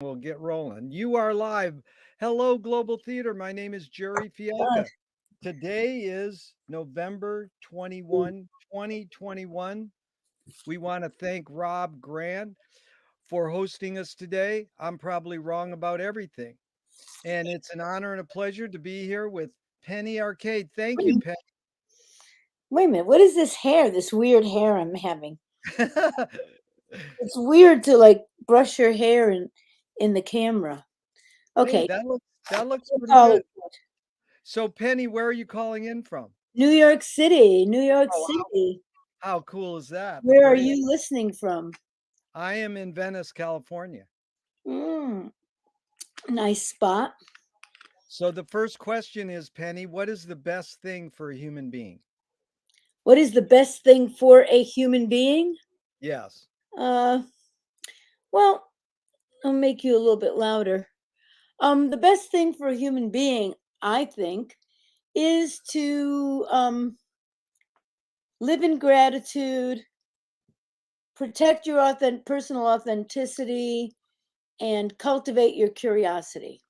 We'll get rolling. You are live. Hello, Global Theater. My name is Jerry God. Fialka. Today is November 21, 2021. We want to thank Rob Grant for hosting us today. I'm probably wrong about everything. And it's an honor and a pleasure to be here with Penny Arcade. Thank you, Wait, Penny. wait a minute. What is this hair? This weird hair I'm having. It's weird to like brush your hair in the camera. Hey, Okay. that looks We'll pretty call it good. So, Penny, where are you calling in from? New York City. New York Oh, City. how cool is that? Where are Great. you listening from? I am in Venice, California. Mm, nice spot. So the first question is, Penny, what is the best thing for a human being? What is the best thing for a human being? Yes. Uh, well, I'll make you a little bit louder. The best thing for a human being, I think, is to live in gratitude, protect your personal authenticity, and cultivate your curiosity.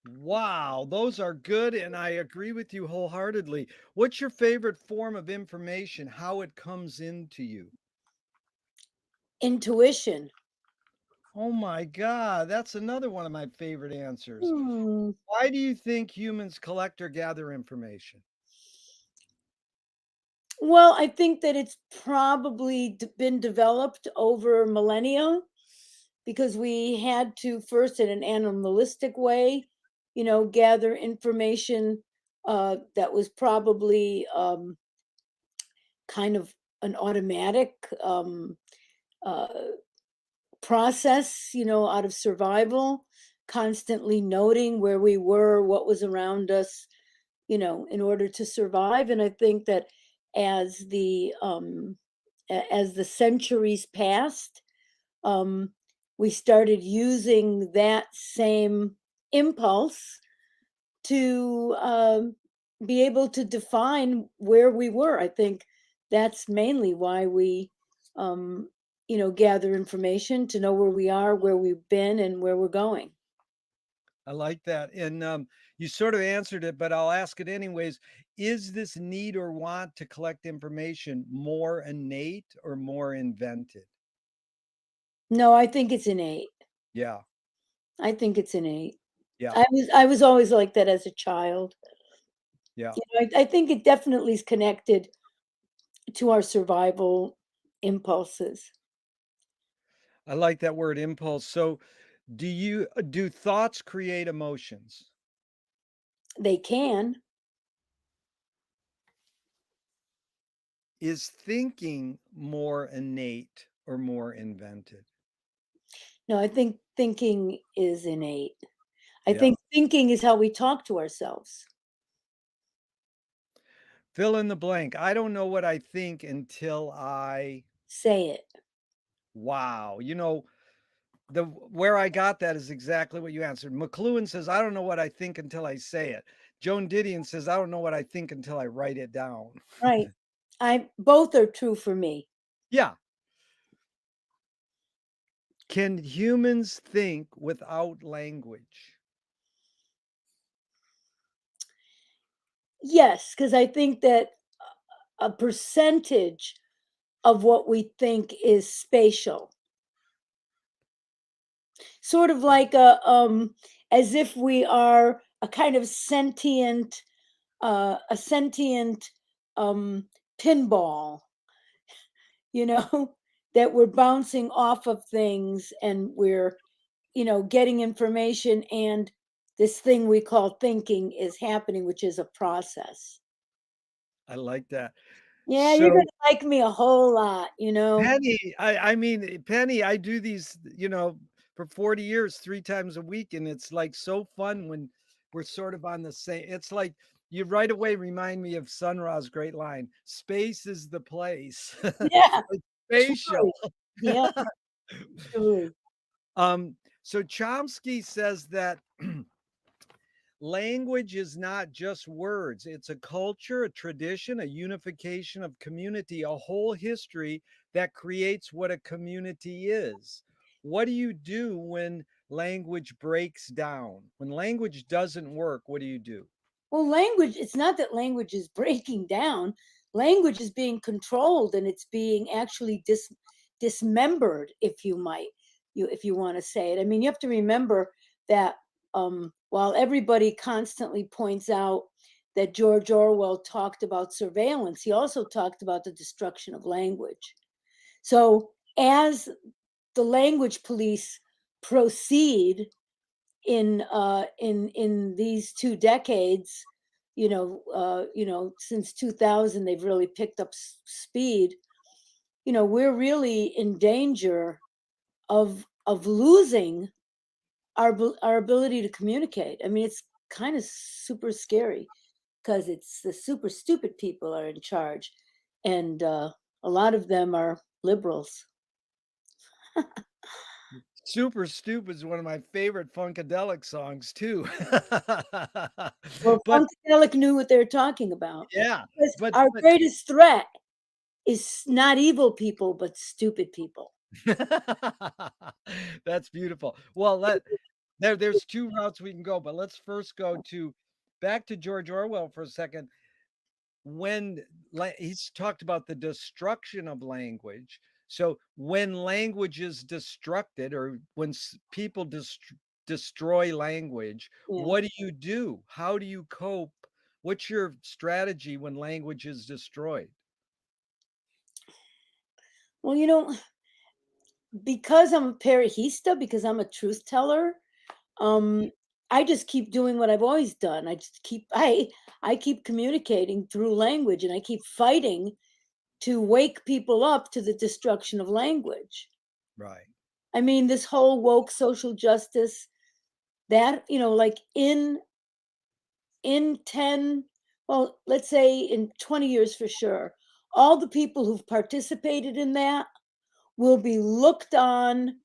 Wow, those are good, and I agree with you wholeheartedly. What's your favorite form of information? How it comes into you? Intuition. Oh my God, that's another one of my favorite answers. Hmm. Why do you think humans collect or gather information? Well, I think that it's probably been developed over millennia because we had to first, in an animalistic way, gather information that was probably kind of an automatic uh, process, out of survival, constantly noting where we were, what was around us, in order to survive. And I think that as the centuries passed, um, we started using that same impulse to be able to define where we were. I think that's mainly why we, um, gather information to know where we are, where we've been, and where we're going. I like that. And you sort of answered it, but I'll ask it anyways. Is this need or want to collect information more innate or more invented? No, I think it's innate. Yeah. I think it's innate. Yeah. I was always like that as a child. Yeah. I think it definitely is connected to our survival impulses. I like that word impulse. So, do thoughts create emotions? They can. Is thinking more innate or more invented? No, I think thinking is innate. I Yeah. think thinking is how we talk to ourselves. Fill in the blank. I don't know what I think until I Say it. wow. The where I got that is exactly what you answered. McLuhan says, I don't know what I think until I say it. Joan Didion says, I don't know what I think until I write it down. Right. I both are true for me. Yeah. Can humans think without language? Yes, because I think that a percentage of what we think is spatial. Sort of like as if we are a kind of sentient um pinball, you know, that we're bouncing off of things and we're, getting information, and this thing we call thinking is happening, which is a process. I like that. Yeah, you're So gonna like me a whole lot. Penny, I mean, Penny, I do these, for 40 years, 3 times a week, and it's, like, so fun when we're sort of on the same it's like you right away remind me of Sun Ra's great line, "Space is the place." Yeah, It's spatial. truly. Yeah, truly. So Chomsky says that language is not just words, it's a culture, a tradition, a unification of community, a whole history that creates what a community is. what do you do when language breaks down? When language doesn't work, what do you do? Well, language, it's not that language is breaking down. Language is being controlled and it's being actually dismembered, if you might, if you want to say it. I mean, you have to remember that while everybody constantly points out that George Orwell talked about surveillance, he also talked about the destruction of language. So as the language police proceed in these 2 decades, since 2000, they've really picked up speed. We're really in danger of losing our ability to communicate. I mean, it's kind of super scary because it's the super stupid people are in charge, and a lot of them are liberals. Super Stupid is one of my favorite Funkadelic songs too. Well, But Funkadelic knew what they were talking about, yeah, because but our but greatest threat is not evil people, but stupid people. that's beautiful. Well, there's 2 routes we can go, but let's first go to back to George Orwell for a second. When he's talked about the destruction of language. So when language is destructed or when people destroy language, Yeah. what do you do? How do you cope? What's your strategy when language is destroyed? Well, because I'm a parahista, because I'm a truth teller, um, I just keep doing what I've always done. I keep communicating through language, and I keep fighting to wake people up to the destruction of language. Right. I mean, this whole woke social justice, that, like in 10, well, let's say in 20 years for sure, all the people who've participated in that will be looked on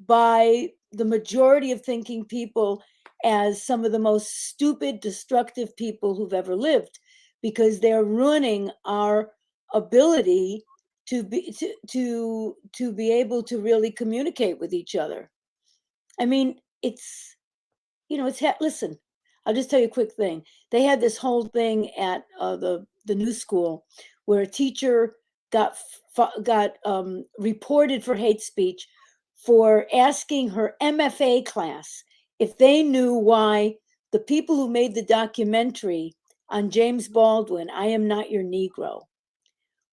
by the majority of thinking people as some of the most stupid, destructive people who've ever lived, because they're ruining our ability to be able to really communicate with each other. I mean, listen, I'll just tell you a quick thing. They had this whole thing at the new school where a teacher got reported for hate speech for asking her MFA class if they knew why the people who made the documentary on James Baldwin, I Am Not Your Negro,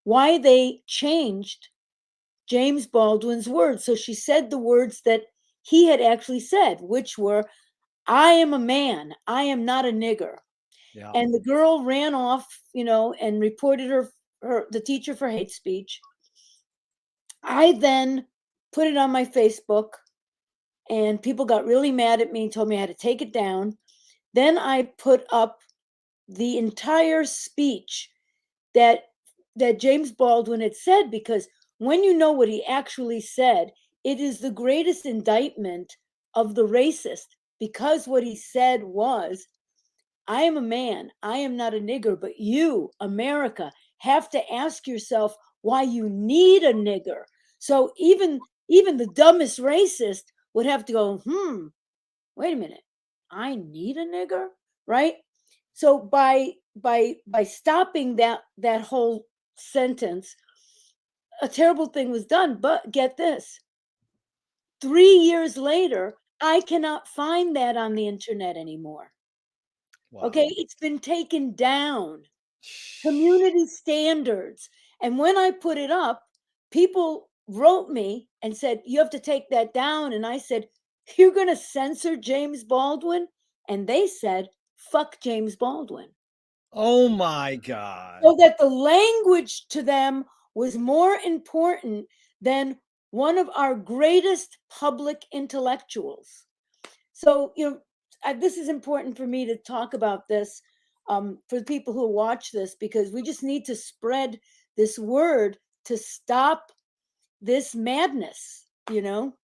why they changed James Baldwin's words. So she said the words that he had actually said, which were, I am a man. I am not a nigger. Yeah. And the girl ran off, and reported the teacher for hate speech. I then put it on my Facebook, and people got really mad at me and told me I had to take it down. Then I put up the entire speech that James Baldwin had said, because when you know what he actually said, it is the greatest indictment of the racist, because what he said was, I am a man, I am not a nigger, but you, America, have to ask yourself why you need a nigger. So even the dumbest racist would have to go, wait a minute, I need a nigger, right? So by stopping that whole sentence, a terrible thing was done. But get this, 3 years later, I cannot find that on the internet anymore. Okay, Wow. it's been taken down. Community standards. And when I put it up, people wrote me and said, you have to take that down. And I said, you're going to censor James Baldwin? And they said, fuck James Baldwin. Oh my god. So that the language to them was more important than one of our greatest public intellectuals. So, this is important for me to talk about this, for the people who watch this, because we just need to spread this word to stop this madness, you know?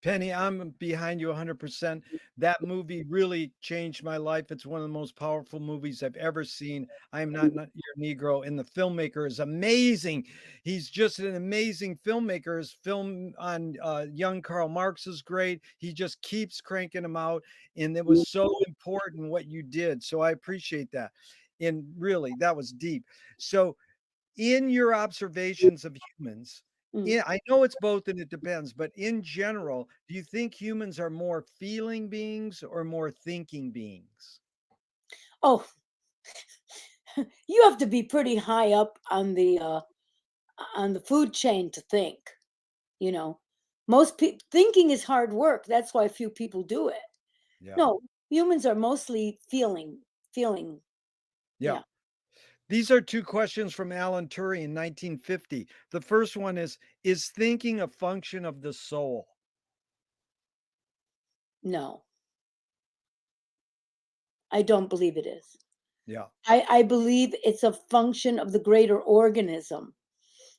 Penny, I'm behind you 100%. That movie really changed my life. It's one of the most powerful movies I've ever seen. I am not your Negro, and the filmmaker is amazing. He's just an amazing filmmaker. His film on young Karl Marx is great. He just keeps cranking them out, and it was so important what you did. So I appreciate that. And really, that was deep. So in your observations of humans, Mm. yeah, I know it's both and it depends, but in general, do you think humans are more feeling beings or more thinking beings? Oh, you have to be pretty high up on the food chain to think. You know, most people thinking is hard work. That's why few people do it. Yeah. No, humans are mostly feeling. Yeah. Yeah, These are two questions from Alan Turing in 1950. The first one is thinking a function of the soul? no, I don't believe it is. Yeah. I believe it's a function of the greater organism.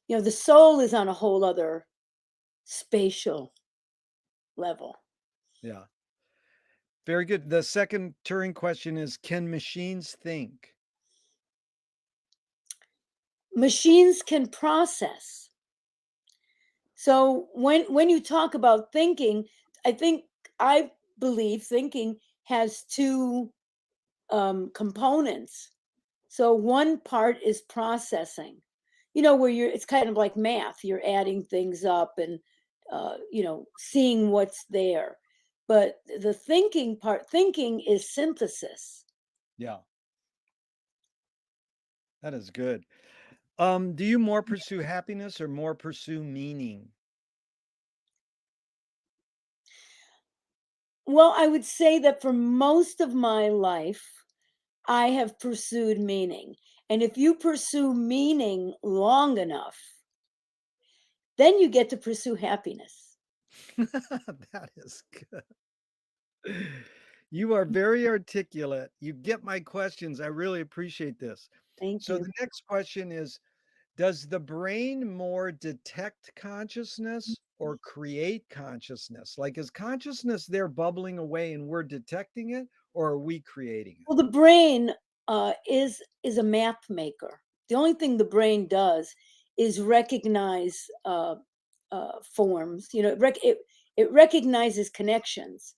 The soul is on a whole other spatial level. Yeah. Very good. The second Turing question is, can machines think? Machines can process. So when you talk about thinking, I believe thinking has two components. So one part is processing, where it's kind of like math. You're adding things up and seeing what's there. But the thinking is synthesis. Yeah, that is good. Do you more pursue happiness or more pursue meaning? Well, I would say that for most of my life, I have pursued meaning. And if you pursue meaning long enough, then you get to pursue happiness. That is good. You are very articulate. You get my questions. I really appreciate this. Thank So you. the next question is, does the brain more detect consciousness or create consciousness? Like, is consciousness there bubbling away and we're detecting it, or are we creating it? Well, the brain is a map maker. The only thing the brain does is recognize forms. It recognizes connections.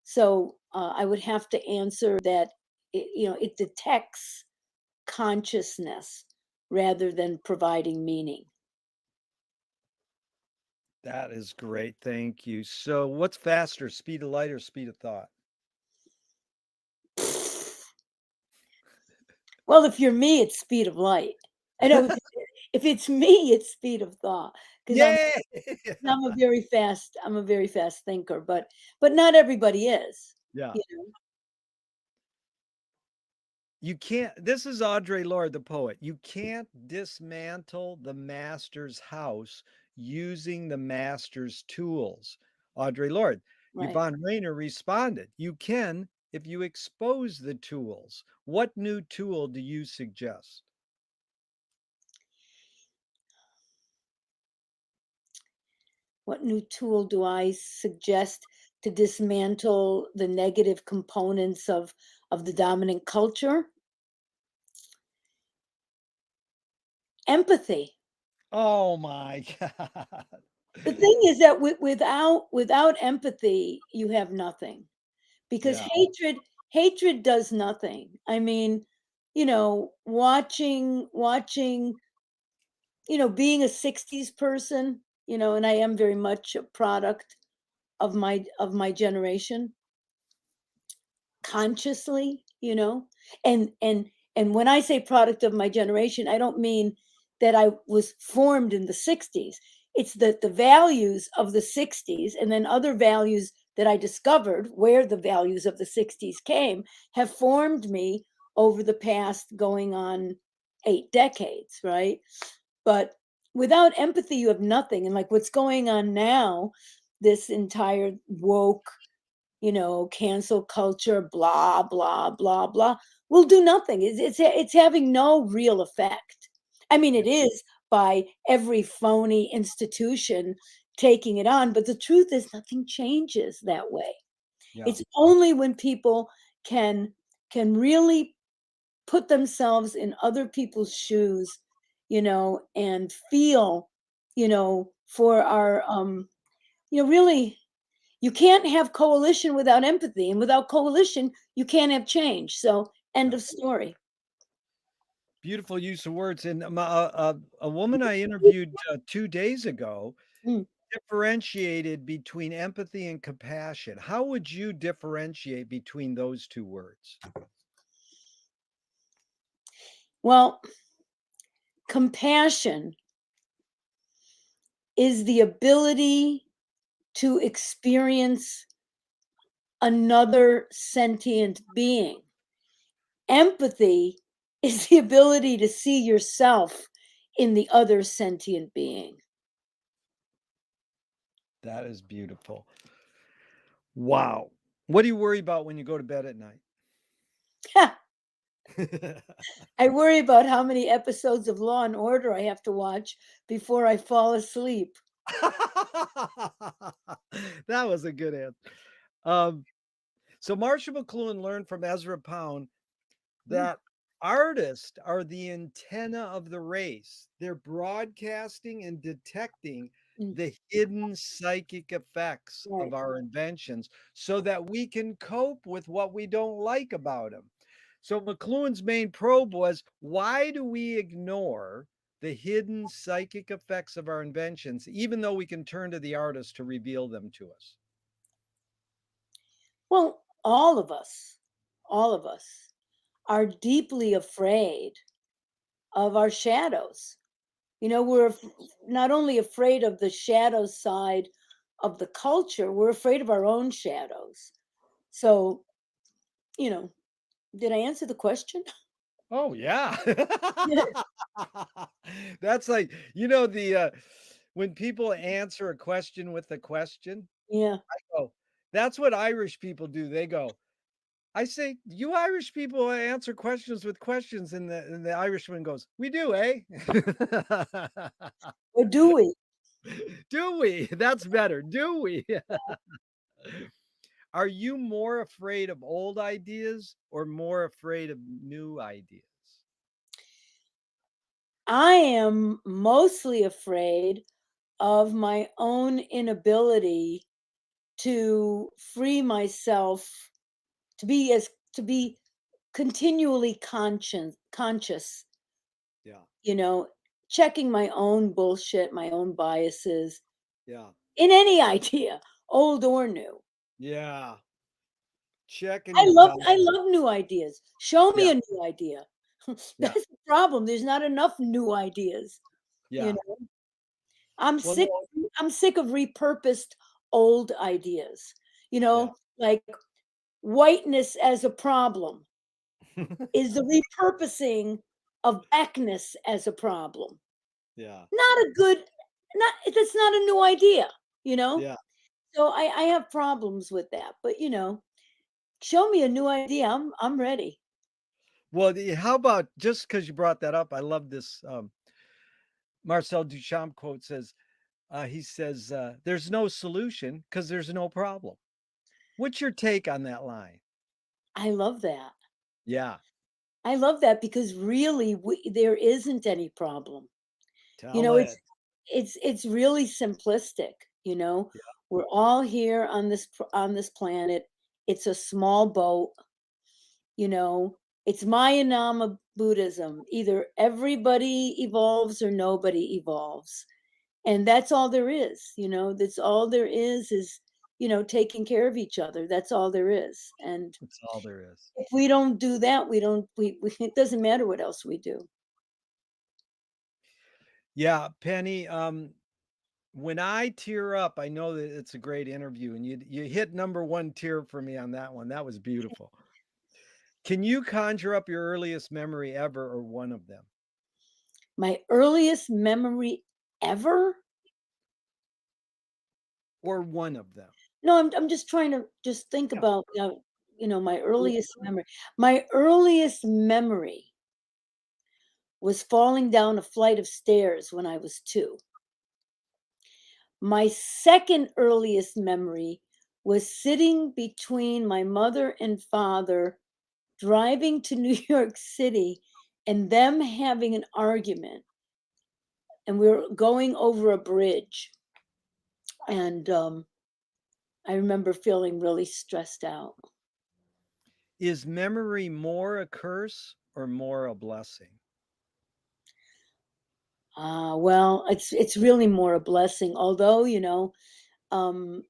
So I would have to answer that it detects consciousness rather than providing meaning. That is great. Thank you. So, what's faster, speed of light or speed of thought? Well, if you're me, it's speed of light. I know if it's me, it's speed of thought because Yay! I'm a very fast thinker, but not everybody is. Yeah. You know, You can't, this is Audre Lorde, the poet. You can't dismantle the master's house using the master's tools. Audre Lorde. right? Yvonne Rainer responded, you can if you expose the tools. What new tool do you suggest? What new tool do I suggest to dismantle the negative components of the dominant culture? Empathy. Oh my God. The thing is that without empathy, you have nothing because Yeah. hatred does nothing. I mean, watching, being a 60s person, and I am very much a product of my generation consciously, and when I say product of my generation, I don't mean that I was formed in the 60s. It's that the values of the 60s and then other values that I discovered where the values of the 60s came have formed me over the past going on 8 decades, right? But without empathy, you have nothing. And like what's going on now, this entire woke, cancel culture, blah, blah, blah, blah, will do nothing. It's having no real effect. I mean, Yeah. it is by every phony institution taking it on. But the truth is, nothing changes that way. Yeah. It's only when people can really put themselves in other people's shoes, and feel, for our, really, you can't have coalition without empathy, and without coalition, you can't have change. So, end Yeah. of story. Beautiful use of words. And a woman I interviewed 2 days ago Mm. differentiated between empathy and compassion. How would you differentiate between those two words? Well, compassion is the ability to experience another sentient being. Empathy is the ability to see yourself in the other sentient being. That is beautiful. Wow. What do you worry about when you go to bed at night? I worry about how many episodes of Law and Order I have to watch before I fall asleep. That was a good answer. Um, so Marshall McLuhan learned from Ezra Pound Mm, that artists are the antenna of the race. They're broadcasting and detecting mm, the hidden psychic effects right. of our inventions so that we can cope with what we don't like about them. So McLuhan's main probe was, why do we ignore the hidden psychic effects of our inventions, even though we can turn to the artist to reveal them to us? Well, all of us are deeply afraid of our shadows. We're not only afraid of the shadow side of the culture, we're afraid of our own shadows. So, you know, did I answer the question? Oh, yeah. Yeah. That's like, when people answer a question with a question, Yeah. oh, that's what Irish people do. They go, I say, "You Irish people answer questions with questions," and the Irishman goes, "We do, eh?" Or do we? Do we? That's better. Do we? Are you more afraid of old ideas or more afraid of new ideas? I am mostly afraid of my own inability to free myself, to be continually conscious, Yeah, you know, checking my own bullshit, my own biases yeah, in any idea, old or new. yeah. Checking I your love body. I love new ideas. Show me Yeah, a new idea. yeah, That's the problem. There's not enough new ideas, you yeah. know. I'm Well, sick I'm sick of repurposed old ideas. yeah. Like whiteness as a problem is the repurposing of blackness as a problem. Yeah, Not a good not That's not a new idea, you know? yeah. So I have problems with that. But show me a new idea. I'm ready. Well, how about, just because you brought that up, I love this, Marcel Duchamp quote says, he says, "There's no solution because there's no problem." What's your take on that line? I love that. Yeah, I love that because really there isn't any problem. You tell know, it's it. it's really simplistic, you know. Yeah, We're all here on this planet. It's a small boat, you know. It's Mayanama Buddhism. Either everybody evolves or nobody evolves. And that's all there is. That's all there is taking care of each other. That's all there is. And that's all there is. if we don't do that, we don't we it doesn't matter what else we do. Yeah, Penny, when I tear up, I know that it's a great interview, and you hit number 1 tear for me on that one. That was beautiful. Can you conjure up your earliest memory ever, or one of them? My earliest memory ever? Or one of them? No, I'm just trying to just think Yeah. about, my earliest memory. My earliest memory was falling down a flight of stairs when I was 2. My second earliest memory was sitting between my mother and father driving to New York City and them having an argument. And we were going over a bridge. And I remember feeling really stressed out. Is memory more a curse or more a blessing? Well, it's really more a blessing. Although, um,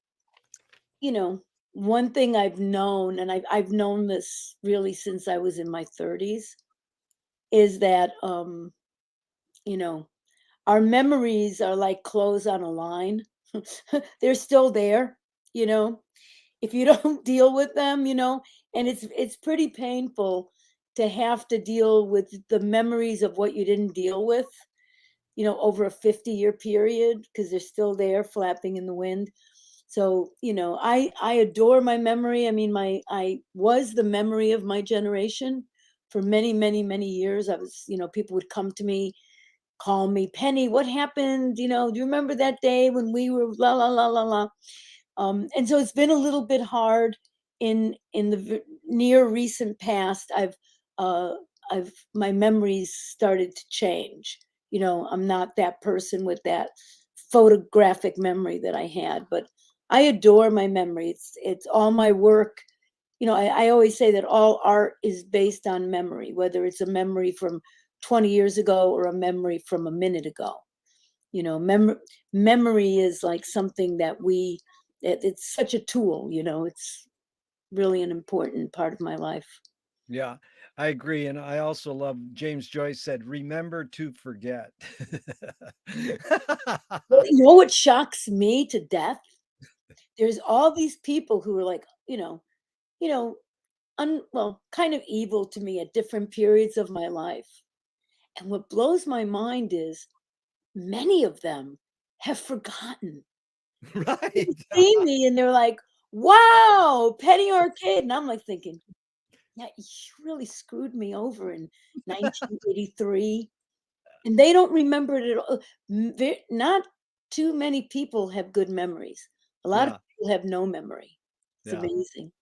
you know, one thing I've known, and I've known this really since I was in my 30s, is that you know, our memories are like clothes on a line. They're still there, you know, if you don't deal with them, and it's pretty painful to have to deal with the memories of what you didn't deal with, over a 50-year period because they're still there flapping in the wind. So, I adore my memory. I mean, I was the memory of my generation for many, many, many years. I was, people would come to me, call me, Penny, what happened? Do you remember that day when we were la la la la la? And so it's been a little bit hard in the near recent past. Uh, I've my memories started to change. I'm not that person with that photographic memory that I had, but I adore my memory. It's all my work. I always say that all art is based on memory, whether it's a memory from 20 years ago or a memory from a minute ago. Memory is like something that it's such a tool. It's really an important part of my life. Yeah, I agree. And I also love James Joyce said, remember to forget. Well, you know what shocks me to death? There's all these people who are like, you know, well, kind of evil to me at different periods of my life. And what blows my mind is many of them have forgotten. They Right. see me and they're like, wow, Penny Arcade. And I'm like thinking, yeah, you really screwed me over in 1983. And they don't remember it at all. Not too many people have good memories. A lot of Yeah. people have no memory. It's Yeah. amazing.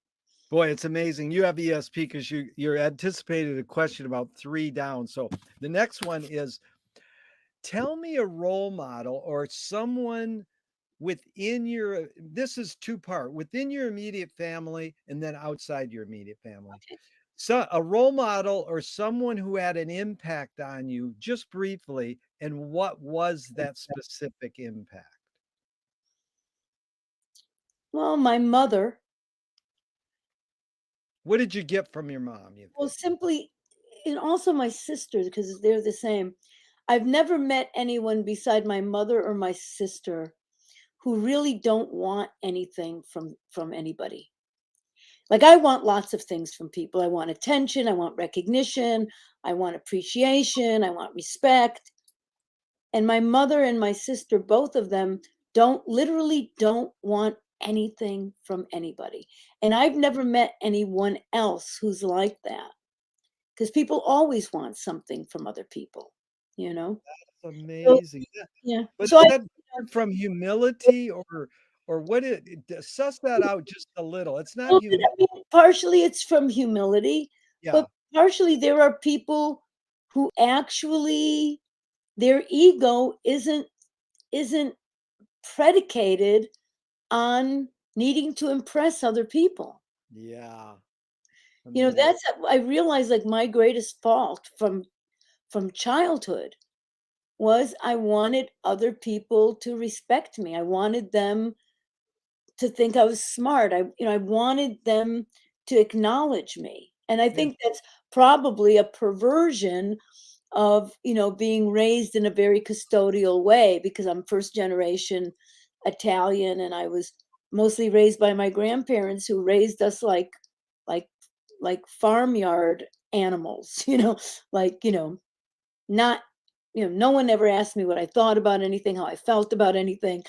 Boy, it's amazing. You have ESP because you're anticipated a question about 3 down. So the next one is, tell me a role model or someone within your, this is two-part, within your immediate family and then outside your immediate family. Okay. So a role model or someone who had an impact on you just briefly, and what was that specific impact? Well, my mother, What did you get from your mom, you well, think? simply, and also my sisters, because they're the same. I've never met anyone beside my mother or my sister who really don't want anything from anybody. Like I want lots of things from people. I want attention, I want recognition, I want appreciation, I want respect. And my mother and my sister, both of them, don't want anything from anybody. And I've never met anyone else who's like that because people always want something from other people, you know? That's So, amazing. Yeah, yeah. but So is I, that from humility or what suss that out just a little. It's not well, I mean, partially it's from humility, yeah, but partially there are people who actually their ego isn't predicated on needing to impress other people. yeah, amazing. That's I realize like my greatest fault from childhood was I wanted other people to respect me. I wanted them to think I was smart. I wanted them to acknowledge me. And I Yeah, think that's probably a perversion of, being raised in a very custodial way because I'm first generation Italian and I was mostly raised by my grandparents who raised us like farmyard animals, like, not no one ever asked me what I thought about anything, how I felt about anything,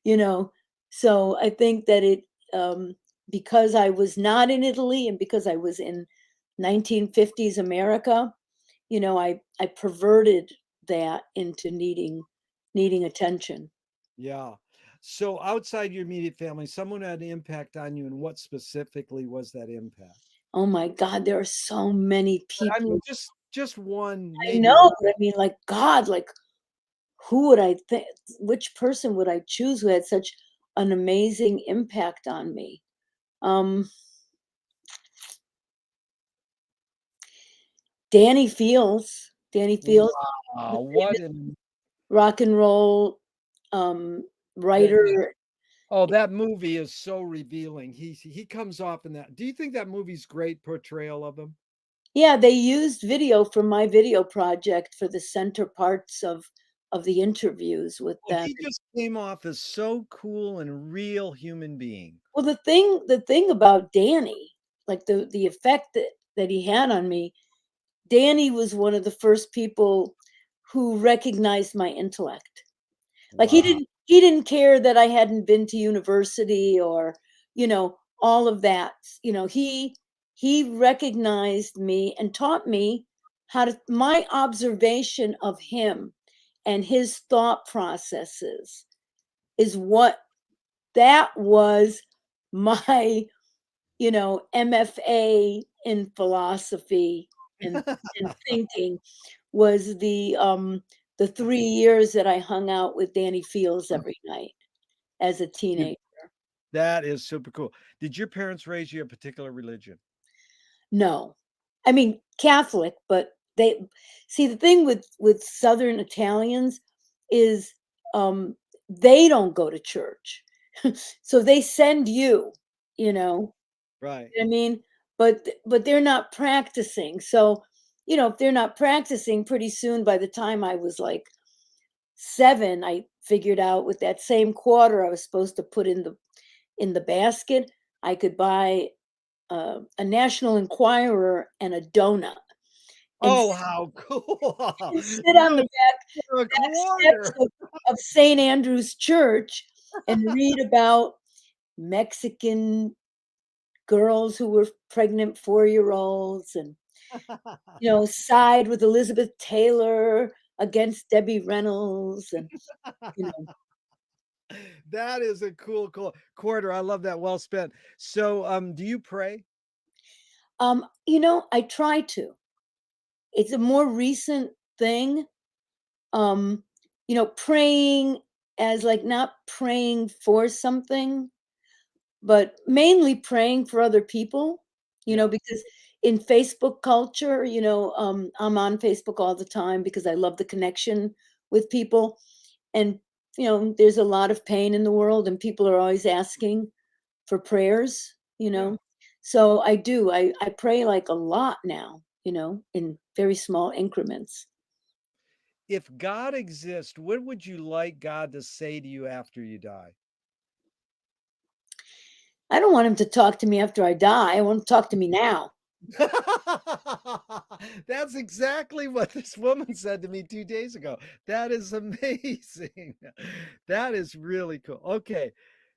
you know. So I think that um, because I was not in Italy and because I was in 1950s America, I perverted that into needing attention. yeah. So outside your immediate family, someone had an impact on you, and what specifically was that impact? Oh my God, there are so many I mean, people. just one, I maybe know, one. but I mean, like God, like who would I think? Which person would I choose who had such an amazing impact on me? Um, Danny Fields. Danny Fields, the Wow, what famous an rock and roll um, that writer. oh, that movie is so revealing. He comes off in that. Do you think that movie's great portrayal of him? Yeah, they used video from my video project for the center parts of the interviews with Oh, them. he just came off as so cool and a real human being. Well, the thing about Danny, like the effect that he had on me, Danny was one of the first people who recognized my intellect. Like Wow. he didn't care that I hadn't been to university or, all of that. He recognized me and taught me how to my observation of him and his thought processes is what that was my, MFA in philosophy and thinking was the 3 years that I hung out with Danny Fields every night as a Dude, teenager. that is super cool. Did your parents raise you a particular religion? No. I mean, Catholic, but they see, the thing with Southern Italians is, they don't go to church. So they send you, you know? Right. I mean, but they're not practicing. So, if they're not practicing, pretty soon by the time I was like 7, I figured out with that same quarter I was supposed to put in the basket, I could buy a National Enquirer and a donut and Oh, how cool. and sit on the No, back for a back steps quarter. of St. Andrew's Church and read about Mexican girls who were pregnant 4-year-olds and, side with Elizabeth Taylor against Debbie Reynolds and, you know That is a cool quarter. I love that. Well spent. So, do you pray? I try to. It's a more recent thing. Um, praying as like not praying for something, but mainly praying for other people, Yeah. because in Facebook culture, I'm on Facebook all the time because I love the connection with people. And, there's a lot of pain in the world and people are always asking for prayers, you Yeah. know. So I do. I pray like a lot now, in very small increments. If God exists, what would you like God to say to you after you die? I don't want him to talk to me after I die. I want him to talk to me now. That's exactly what this woman said to me 2 days ago. That is amazing. That is really cool. Okay.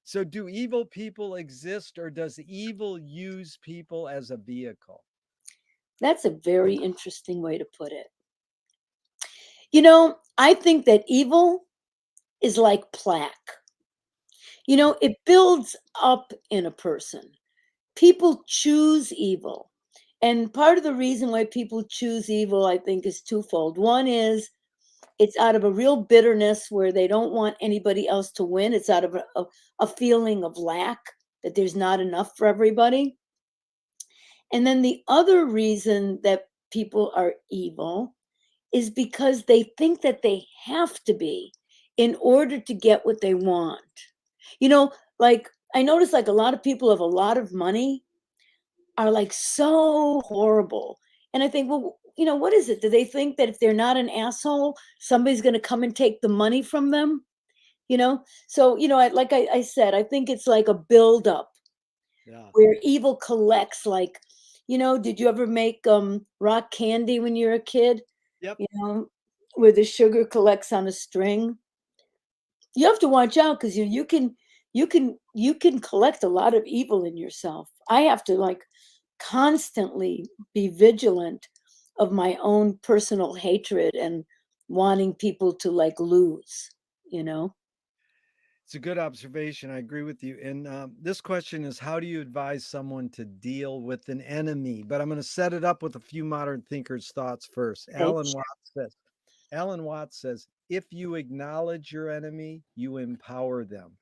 So do evil people exist, or does evil use people as a vehicle? That's a very interesting way to put it. I think that evil is like plaque. It builds up in a person. People choose evil. And part of the reason why people choose evil, I think, is twofold. One is it's out of a real bitterness where they don't want anybody else to win. It's out of a feeling of lack, that there's not enough for everybody. And then the other reason that people are evil is because they think that they have to be in order to get what they want. You know, like I notice like a lot of people have a lot of money are like so horrible. And I think, well, what is it? Do they think that if they're not an asshole, somebody's going to come and take the money from them? So like I said, I think it's like a buildup Yeah. where evil collects. Like, did you ever make rock candy when you were a kid? Yep. You know, where the sugar collects on a string. You have to watch out because you can collect a lot of evil in yourself. I have to like constantly be vigilant of my own personal hatred and wanting people to like lose, you know? It's a good observation. I agree with you. And this question is, how do you advise someone to deal with an enemy? But I'm going to set it up with a few modern thinkers' thoughts first. Okay, sure. Alan Watts says, if you acknowledge your enemy, you empower them.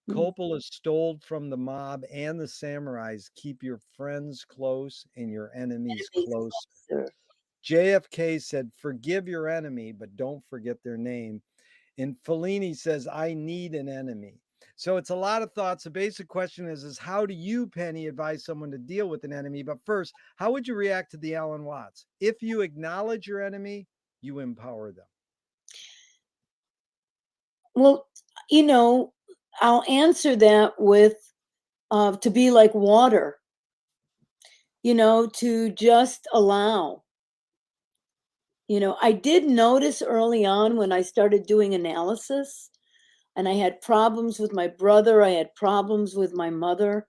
Mm, Coppola stole from the mob and the samurais. Keep your friends close and your enemies enemies close. closer. JFK said, forgive your enemy, but don't forget their name. And Fellini says, I need an enemy. So it's a lot of thoughts. The basic question is how do you, Penny, advise someone to deal with an enemy? But first, how would you react to the Alan Watts? If you acknowledge your enemy, you empower them. Well, you know, I'll answer that with to be like water, to just allow. I did notice early on when I started doing analysis, and I had problems with my brother, I had problems with my mother.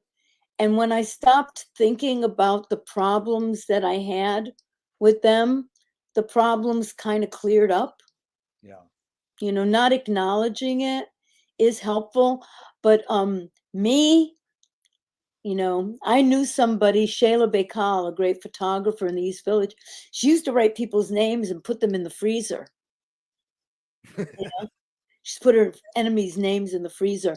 And when I stopped thinking about the problems that I had with them, the problems kind of cleared up. Yeah. Not acknowledging it is helpful. But me, I knew somebody, Shayla Bakal, a great photographer in the East Village. She used to write people's names and put them in the freezer. She's put her enemies' names in the freezer.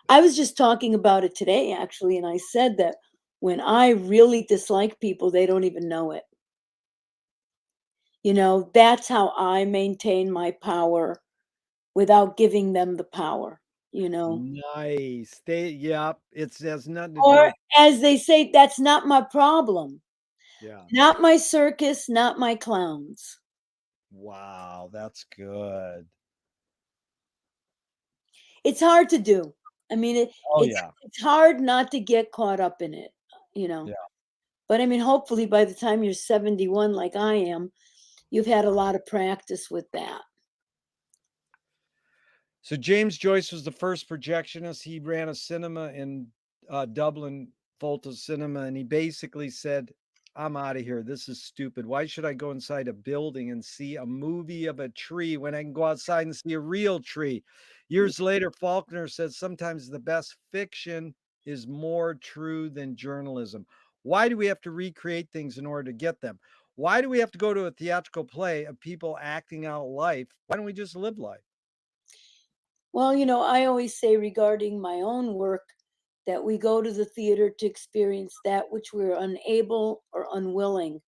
I was just talking about it today, actually, and I said that when I really dislike people, they don't even know it. That's how I maintain my power without giving them the power, you know. Nice. Yep. It has nothing to do Or with, as they say, that's not my problem. yeah. Not my circus, not my clowns. Wow. That's good. It's hard to do. I mean, Oh, it's yeah. it's hard not to get caught up in it, you know. Yeah. But I mean, hopefully by the time you're 71 like I am, you've had a lot of practice with that. So James Joyce was the first projectionist. He ran a cinema in Dublin, Volta Cinema, and he basically said, I'm out of here. This is stupid. Why should I go inside a building and see a movie of a tree when I can go outside and see a real tree? Years later, Faulkner said sometimes the best fiction is more true than journalism. Why do we have to recreate things in order to get them? Why do we have to go to a theatrical play of people acting out life? Why don't we just live life? Well, I always say regarding my own work that we go to the theater to experience that which we're unable or unwilling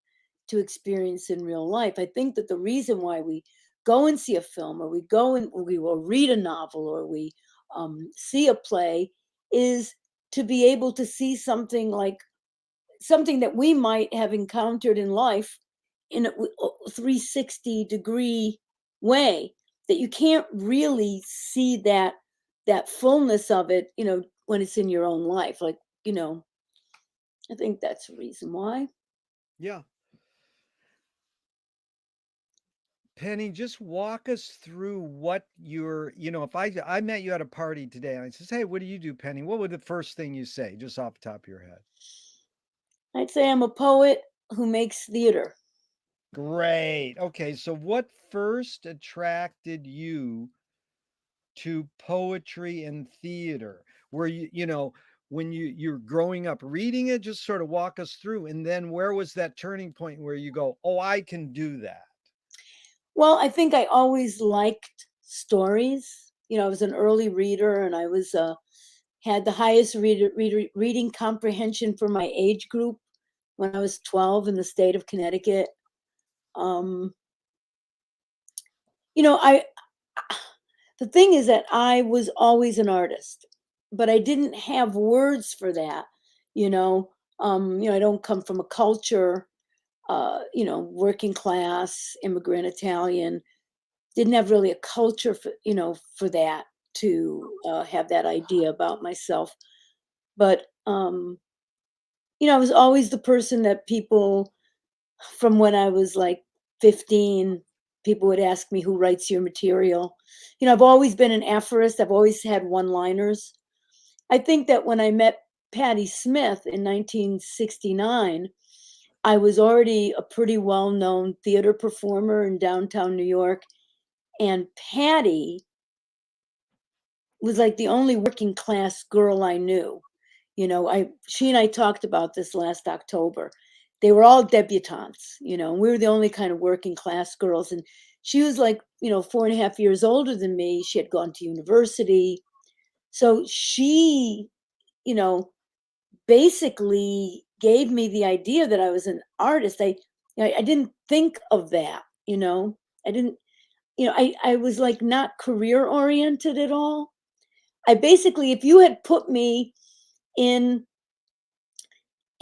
to experience in real life. I think that the reason why we go and see a film, or we go and we will read a novel, or we see a play, is to be able to see something like something that we might have encountered in life in a 360-degree way, that you can't really see that fullness of it, when it's in your own life. Like, I think that's the reason why. Yeah. Penny, just walk us through what if I met you at a party today and I says, "Hey, what do you do, Penny?" What would the first thing you say, just off the top of your head? I'd say I'm a poet who makes theater. Great. Okay, so what first attracted you to poetry and theater? Where when you're growing up reading it, just sort of walk us through, and then where was that turning point where you go, "Oh, I can do that." Well, I think I always liked stories. I was an early reader, and I was had the highest reading comprehension for my age group when I was 12 in the state of Connecticut. Um, I the thing is that I was always an artist, but I didn't have words for that. I don't come from a culture, working class, immigrant Italian. Didn't have really a culture for that, to have that idea about myself. But I was always the person that people, from when I was like 15, people would ask me, who writes your material? I've always been an aphorist. I've always had one-liners. I think that when I met Patti Smith in 1969, I was already a pretty well-known theater performer in downtown New York. And Patti was like the only working class girl I knew. She and I talked about this last October. They were all debutantes, and we were the only kind of working class girls. And she was like, 4.5 years older than me. She had gone to university. So she, you know, basically gave me the idea that I was an artist. I didn't think of that, I didn't, I was like not career oriented at all. I basically, if you had put me in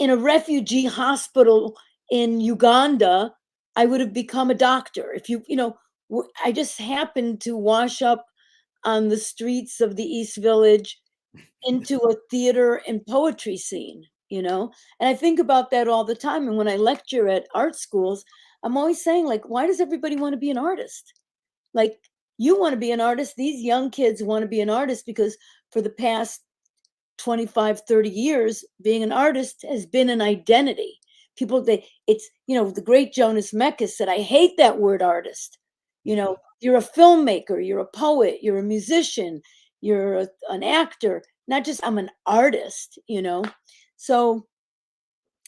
a refugee hospital in Uganda, I would have become a doctor. If I just happened to wash up on the streets of the East Village into a theater and poetry scene. And I think about that all the time. And when I lecture at art schools, I'm always saying, like, why does everybody want to be an artist? Like, you want to be an artist. These young kids want to be an artist because for the past 25, 30 years, being an artist has been an identity. The great Jonas Mekas said, I hate that word artist. You're a filmmaker, you're a poet, you're a musician, you're an actor, not just I'm an artist. So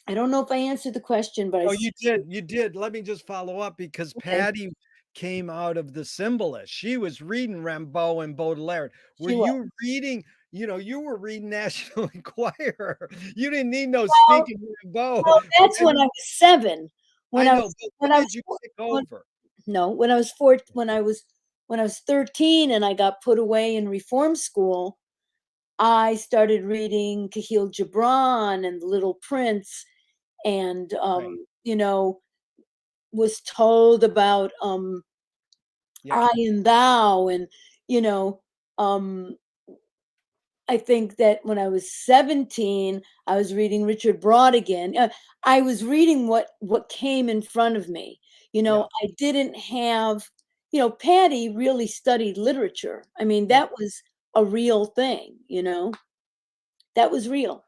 I don't know if I answered the question, but Oh, you did. Let me just follow up because okay, Patty came out of the symbolist. She was reading Rimbaud and Baudelaire. Were she was. you reading, you were reading National Enquirer. You didn't need no Well, stinking Rimbaud. well, that's And when I was 7. When I I know, was but when what I did was you four- pick when, over? no, when I was 4 when I was 13 and I got put away in reform school, I started reading Kahil Gibran and The Little Prince, and Right. was told about Yeah. I and Thou, and you know um I think that when I was 17, I was reading Richard Brautigan. I was reading what came in front of me. Yeah. I didn't have, Patty really studied literature. I mean, Yeah. that was a real thing. That was real.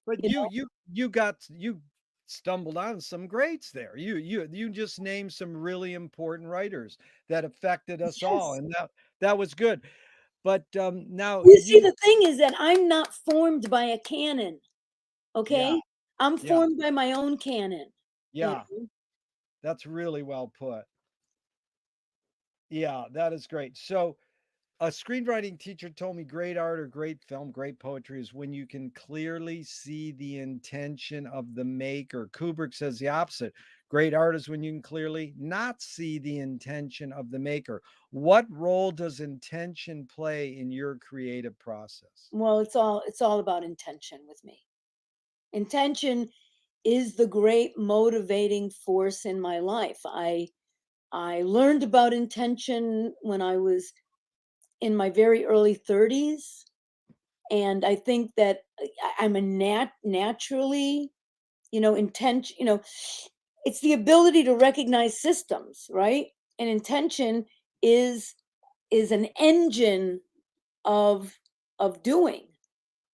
But You know, you stumbled on some greats there. You just named some really important writers that affected us all, yes. and that was good. But now You see, you the thing is that I'm not formed by a canon. yeah, Okay, I'm yeah, formed by my own canon. You yeah, know, that's really well put. Yeah, that is great. So a screenwriting teacher told me great art or great film, great poetry is when you can clearly see the intention of the maker. Kubrick says the opposite. Great art is when you can clearly not see the intention of the maker. What role does intention play in your creative process? well, it's all about intention with me. Intention is the great motivating force in my life. I learned about intention when I was in my very early 30s, and I think that I'm a naturally, intention, it's the ability to recognize systems, right? And intention is an engine of doing.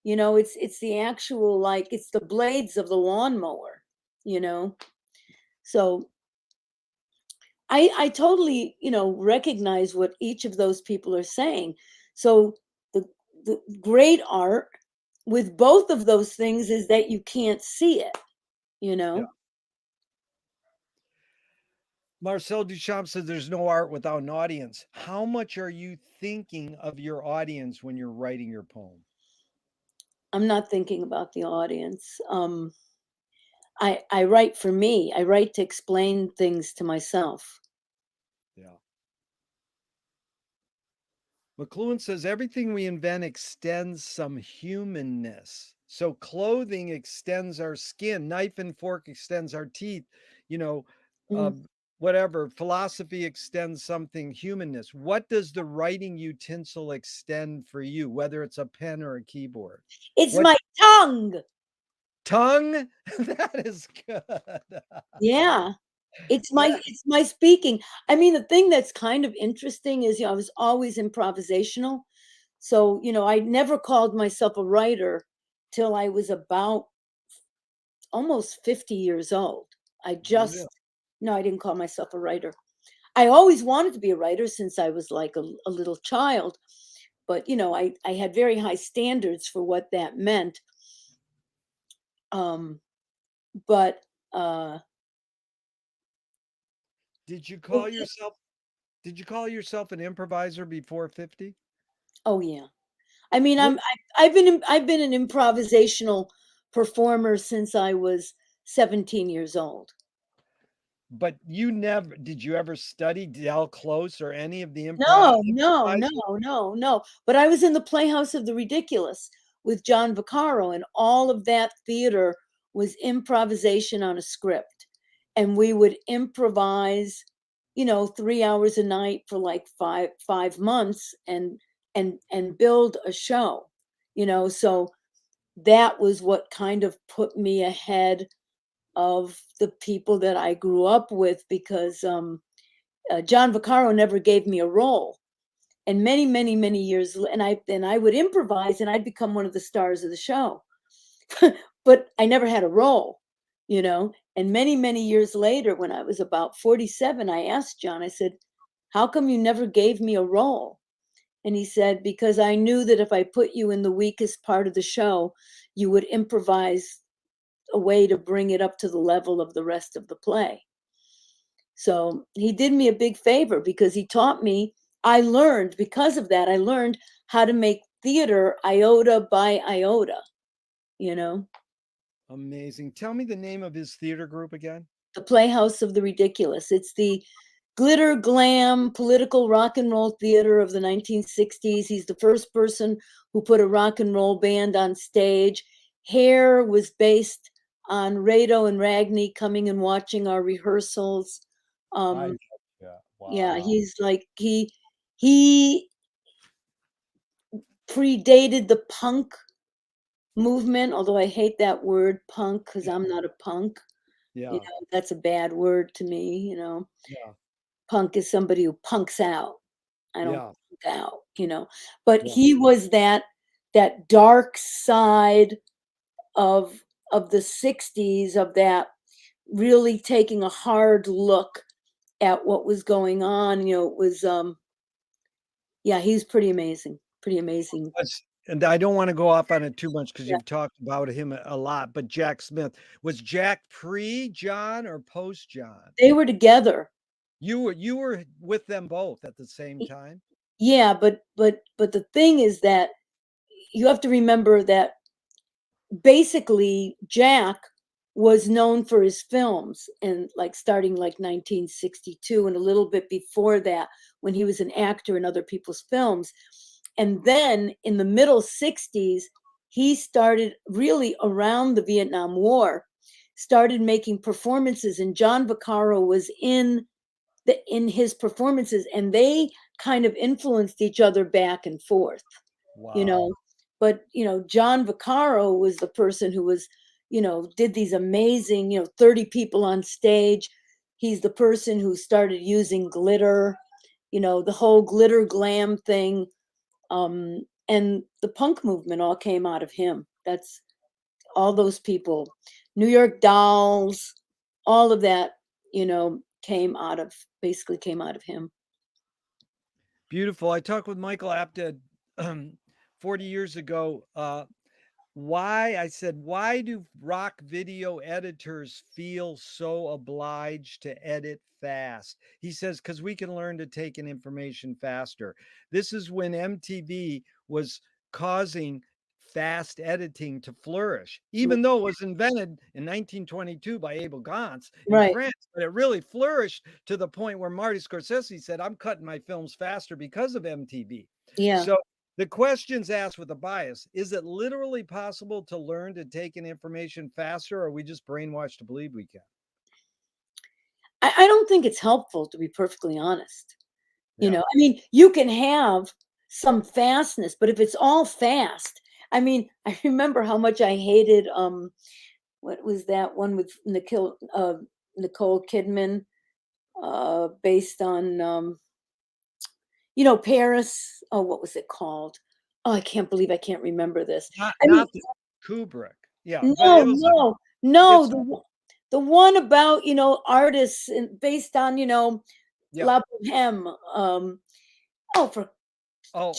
It's the actual, like, it's the blades of the lawnmower, you know. So I totally, recognize what each of those people are saying. So the the great art with both of those things is that you can't see it, you Yeah. know. Marcel Duchamp says there's no art without an audience. How much are you thinking of your audience when you're writing your poem? I'm not thinking about the audience. I write for me. I write to explain things to myself. Yeah. McLuhan says everything we invent extends some humanness. So clothing extends our skin, knife and fork extends our teeth, you know, Mm. uh, whatever. Philosophy extends something humanness. What does the writing utensil extend for you, whether it's a pen or a keyboard? It's What my tongue. tongue? That is good. Yeah. It's my That it's my speaking. I mean, the thing that's kind of interesting is, I was always improvisational. So, I never called myself a writer till I was about almost 50 years old. I real. just No, I didn't call myself a writer. I always wanted to be a writer since I was like a little child, but I had very high standards for what that meant. But Did you it, call yourself did you call yourself an improviser before 50? oh yeah, I mean, What I've been an improvisational performer since I was 17 years old. but you never did you ever study Del Close or any of the No, no, no, improvisers? no, no. But I was in the Playhouse of the Ridiculous with John Vaccaro, and all of that theater was improvisation on a script. And we would improvise, 3 hours a night for like five months, and build a show. So that was what kind of put me ahead of the people that I grew up with, because John Vaccaro never gave me a role. And many, many, many years, and I would improvise, and I'd become one of the stars of the show. But I never had a role, And many, many years later, when I was about 47, I asked John, I said, "How come you never gave me a role?" And he said, "Because I knew that if I put you in the weakest part of the show, you would improvise a way to bring it up to the level of the rest of the play." So he did me a big favor, because he taught me, because of that, I learned how to make theater iota by iota, you know, Amazing. Tell me the name of his theater group again. the Playhouse of the Ridiculous. It's the glitter, glam, political rock and roll theater of the 1960s. He's the first person who put a rock and roll band on stage. Hair was based on Rado and Ragni coming and watching our rehearsals. I Um, Yeah. yeah, Wow. he's like he predated the punk movement, although I hate that word punk, because I'm not a punk. Yeah. That's a bad word to me. Yeah. Punk is somebody who punks out. I don't Yeah. punk out. But Yeah. he was that dark side of the 60s, of that, really taking a hard look at what was going on. It was yeah, he's pretty amazing. Pretty amazing. And I don't want to go off on it too much because Yeah. you've talked about him a lot, but Jack Smith, was Jack pre-John or post-John? They were together. You were with them both at the same Y- time? Yeah, but the thing is that you have to remember that basically Jack was known for his films, and like starting like 1962 and a little bit before that, when he was an actor in other people's films. And then in the middle 60s, he started, really around the Vietnam War, started making performances, and John Vaccaro was in his performances, and they kind of influenced each other back and forth you Wow. know but John Vaccaro was the person who was, did these amazing, 30 people on stage. He's the person who started using glitter, the whole glitter glam thing. And the punk movement all came out of him. That's all those people. New York Dolls, all of that, came out of him. Beautiful. I talked with Michael Apted 40 years ago. I said, why do rock video editors feel so obliged to edit fast? He says, because we can learn to take in information faster. This is when MTV was causing fast editing to flourish, even though it was invented in 1922 by Abel Gance in Right. France. But it really flourished to the point where Marty Scorsese said, I'm cutting my films faster because of MTV. Yeah. So the question's asked with a bias. Is it literally possible to learn to take in information faster, or are we just brainwashed to believe we can? I don't think it's helpful, to be perfectly honest. Yeah. I mean, you can have some fastness, but if it's all fast, I mean, I remember how much I hated what was that one with Nicole Kidman, based on Paris. Oh, what was it called? Oh, I can't believe I can't remember this. Not I mean, not the Kubrick. Yeah, but no, it was no, no, it's the one about, artists, and based on, yeah. La Boheme. Oh, for Oh,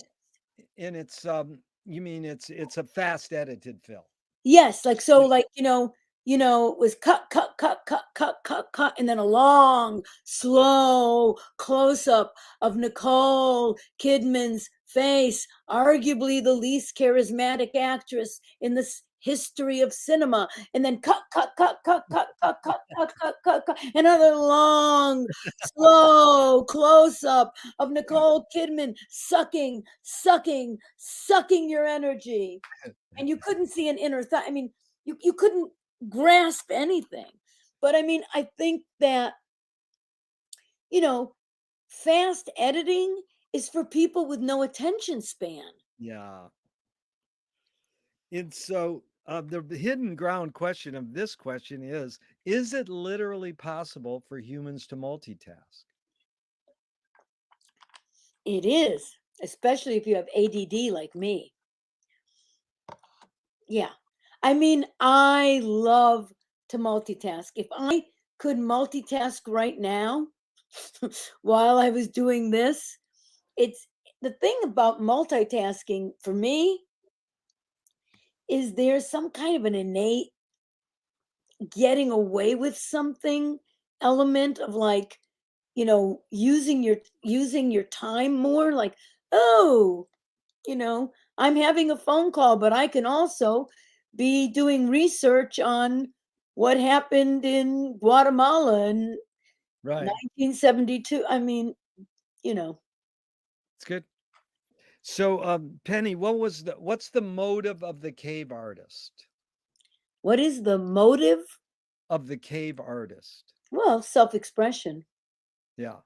and it's you mean it's a fast edited film. Yes, like so, Yeah. like it was cut, cut, cut, cut, cut, cut, cut, and then a long, slow close up of Nicole Kidman's face, arguably the least charismatic actress in this history of cinema, and then cut, cut, cut, cut, cut, cut, cut, cut, cut, cut, cut, another long, slow close up of Nicole Kidman sucking, sucking, sucking your energy, and you couldn't see an inner thought. I mean, you couldn't grasp anything. But I mean, I think that, you know, fast editing is for people with no attention span. Yeah. And so the hidden ground question of this question is it literally possible for humans to multitask? It is, especially if you have ADD like me. Yeah. I mean, I love to multitask. If I could multitask right now while I was doing this, it's the thing about multitasking for me is there's some kind of an innate getting away with something element of, like, using your time more, like, oh, I'm having a phone call, but I can also be doing research on what happened in Guatemala in Right. 1972. I mean, you know, It's good. So Penny, what's the motive of the cave artist? what is the motive? Of the cave artist. Well, self-expression. Yeah.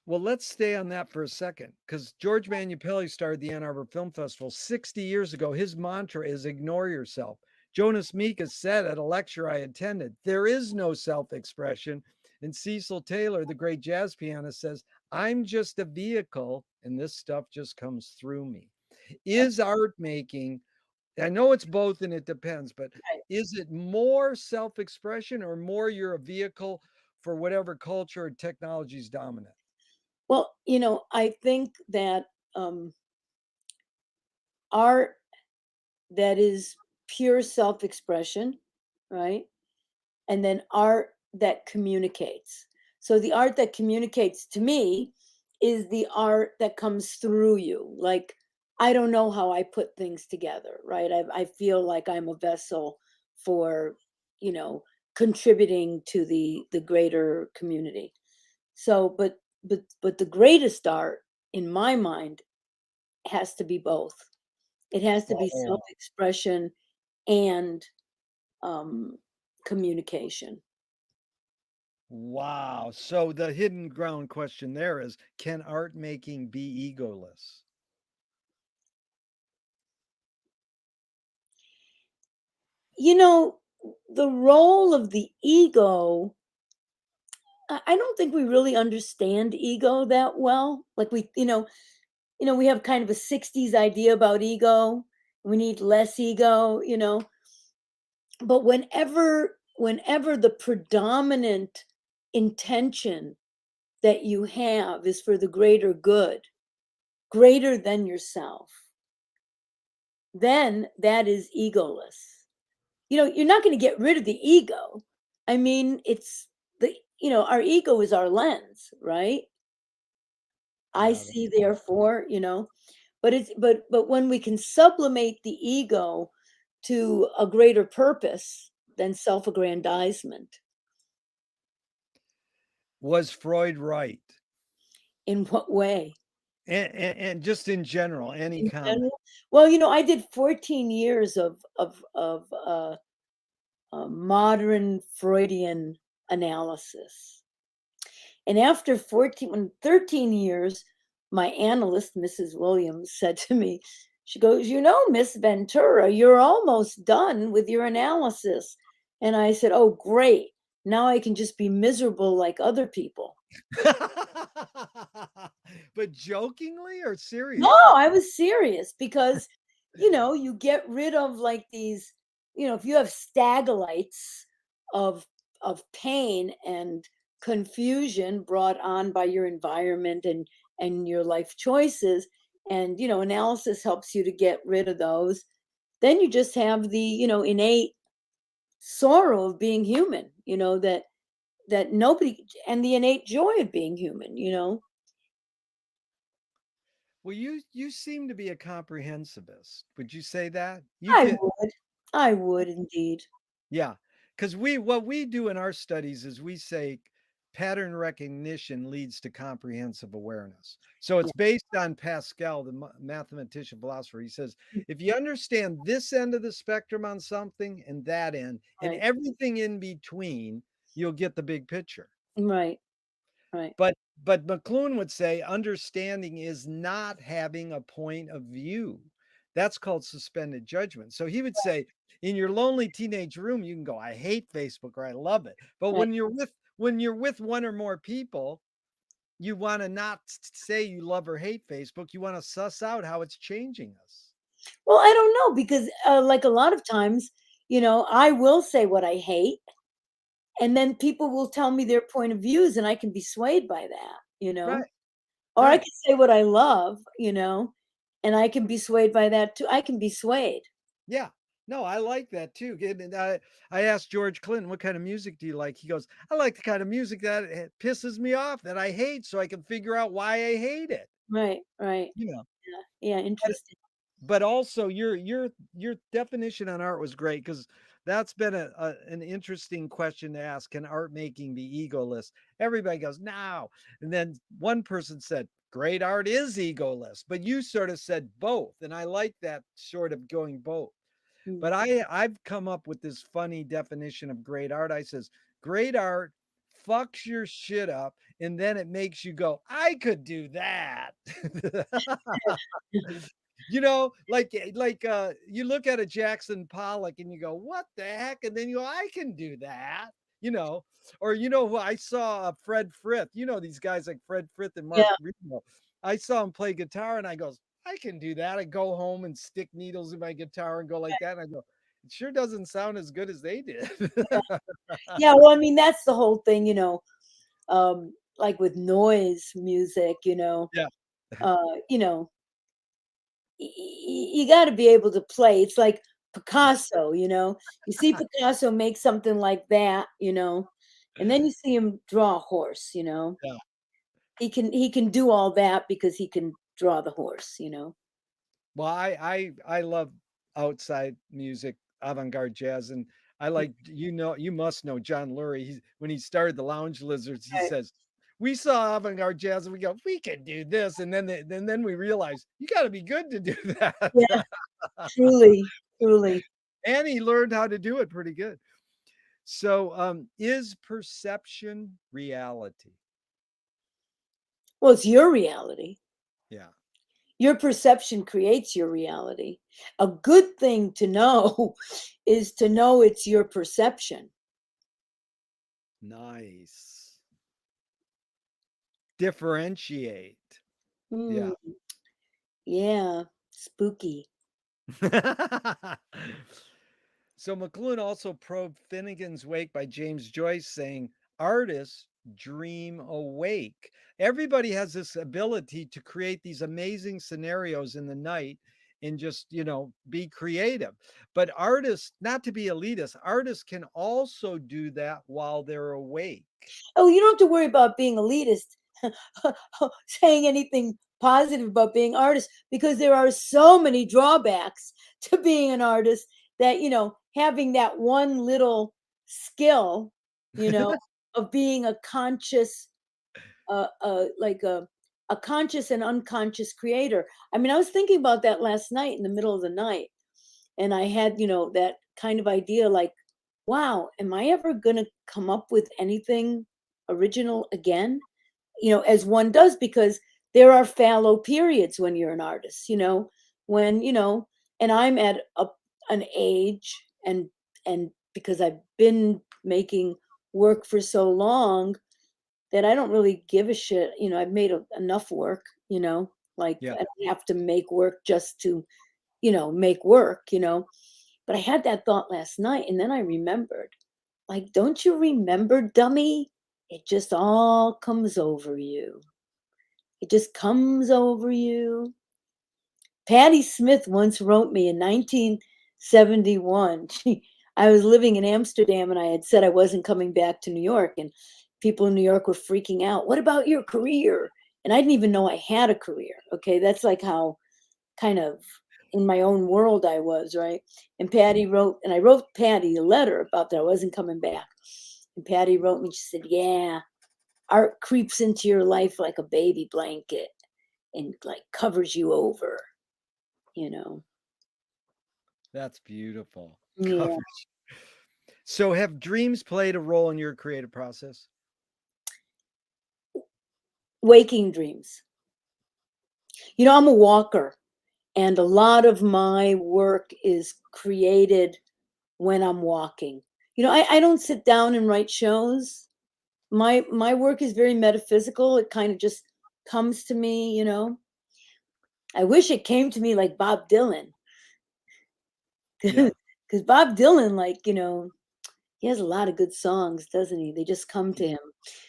Well, let's stay on that for a second because George Manupelli started the Ann Arbor Film Festival 60 years ago. His mantra is ignore yourself. Jonas Mekas said at a lecture I attended, there is no self expression. And Cecil Taylor, the great jazz pianist, says, I'm just a vehicle and this stuff just comes through me. Is art making, I know it's both and it depends, but Right. is it more self expression or more you're a vehicle for whatever culture or technology is dominant? Well, I think that art that is pure self-expression, right? And then art that communicates. So the art that communicates to me is the art that comes through you. Like, I don't know how I put things together, right? I feel like I'm a vessel for, you know, contributing to the greater community. So, but the greatest art in my mind has to be both. It has to be Oh, self-expression and um, communication. wow. So the hidden ground question there is can art making be egoless? You know, the role of the ego, I don't think we really understand ego that well. Like we have kind of a 60s idea about ego. We need less ego. But whenever the predominant intention that you have is for the greater good, greater than yourself, then that is egoless. You're not going to get rid of the ego. I mean, it's our ego is our lens, right? I Yeah, see, that's right. therefore, but when we can sublimate the ego to a greater purpose than self-aggrandizement. Was Freud right? In what way? And just in general, any In comment? general? Well, I did 14 years of modern Freudian analysis. And after 13 years, my analyst, Mrs. Williams, said to me, she goes, Miss Ventura, you're almost done with your analysis. And I said, oh, great. Now I can just be miserable like other people. But jokingly or No, seriously? I was serious because, you get rid of like these, if you have stagalites of pain and confusion brought on by your environment and your life choices, And, analysis helps you to get rid of those. Then you just have the, innate sorrow of being human, that nobody, and the innate joy of being human. Well, you seem to be a comprehensivist. Would you say that? You I get would. I would indeed. Yeah, because what we do in our studies is we say pattern recognition leads to comprehensive awareness. So Yeah. it's based on Pascal, the mathematician philosopher. He says if you understand this end of the spectrum on something and that end and Right. everything in between, you'll get the big picture. Right. Right. But McLuhan would say understanding is not having a point of view. That's called suspended judgment. So he would say, in your lonely teenage room, you can go, I hate Facebook or I love it. But Right. when you're with one or more people, you want to not say you love or hate Facebook. You want to suss out how it's changing us. Well, I don't know because, like a lot of times, I will say what I hate, and then people will tell me their point of views, and I can be swayed by that. Right. Or I Right. can say what I love, and I can be swayed by that too. I can be swayed. Yeah. No, I like that too. And I asked George Clinton, what kind of music do you like? He goes, I like the kind of music that pisses me off, that I hate, so I can figure out why I hate it. Right. Right. You know, Yeah. Yeah. but, Interesting. but also your definition on art was great because that's been an interesting question to ask. Can art making be egoless? Everybody goes, no. And then one person said, great art is egoless. But you sort of said both. And I like that sort of going both. Mm. But I've come up with this funny definition of great art. I says, great art fucks your shit up and then it makes you go, I could do that. You look at a Jackson Pollock and you go, what the heck? And then you go, I can do that. You know, or who I saw Fred Frith, these guys like Fred Frith and Mark Yeah. Reno. I saw him play guitar and I goes, I can do that. I go home and stick needles in my guitar and go like that. And I go, it sure doesn't sound as good as they did. Yeah. Well, I mean, that's the whole thing. Like with noise music. Yeah. Uh, you know, you got to be able to play. It's like Picasso. You see Picasso make something like that, and then you see him draw a horse. Yeah. He can do all that because he can draw the horse. Well, I love outside music, avant-garde jazz, and I like you must know John Lurie. When he started the Lounge Lizards, he Right. says, "We saw avant-garde jazz, and we go, we can do this," and then we realize you got to be good to do Yeah, that. truly, truly. And he learned how to do it pretty good. So, is perception reality? Well, it's your reality. Yeah, Your perception creates your reality. A good thing to know is to know it's your perception. nice. Differentiate. Hmm, Yeah. yeah, spooky. So McLuhan also probed Finnegan's Wake by James Joyce, saying, artists dream awake. Everybody has this ability to create these amazing scenarios in the night and just, be creative. But artists, not to be elitist, artists can also do that while they're awake. Oh, you don't have to worry about being elitist, saying anything positive about being artist because there are so many drawbacks to being an artist that having that one little skill, you know, of being a conscious, like a conscious and unconscious creator. I mean, I was thinking about that last night in the middle of the night, and I had that kind of idea, like, wow, am I ever going to come up with anything original again? As one does, because there are fallow periods when you're an artist, when, and I'm at an age, and because I've been making work for so long that I don't really give a shit. I've made enough work, like Yeah. I don't have to make work just to, make work. But I had that thought last night, and then I remembered, like, don't you remember, dummy? It just all comes over you. It just comes over you. Patti Smith once wrote me in 1971. I was living in Amsterdam and I had said I wasn't coming back to New York, and people in New York were freaking out. What about your career? And I didn't even know I had a career. Okay, that's like how kind of in my own world I was, right? And Patty wrote, and I wrote Patty a letter about that I wasn't coming back. And Patty wrote me, she said, yeah, art creeps into your life like a baby blanket and like covers you over, you know. That's beautiful. Yeah. Coverage. So have dreams played a role in your creative process? Waking dreams. You know, I'm a walker, and a lot of my work is created when I'm walking. You know, I don't sit down and write shows. My work is very metaphysical. It kind of just comes to me, you know. I wish it came to me like Bob Dylan. Yeah. Because Bob Dylan, like, you know, he has a lot of good songs, doesn't he? They just come to him.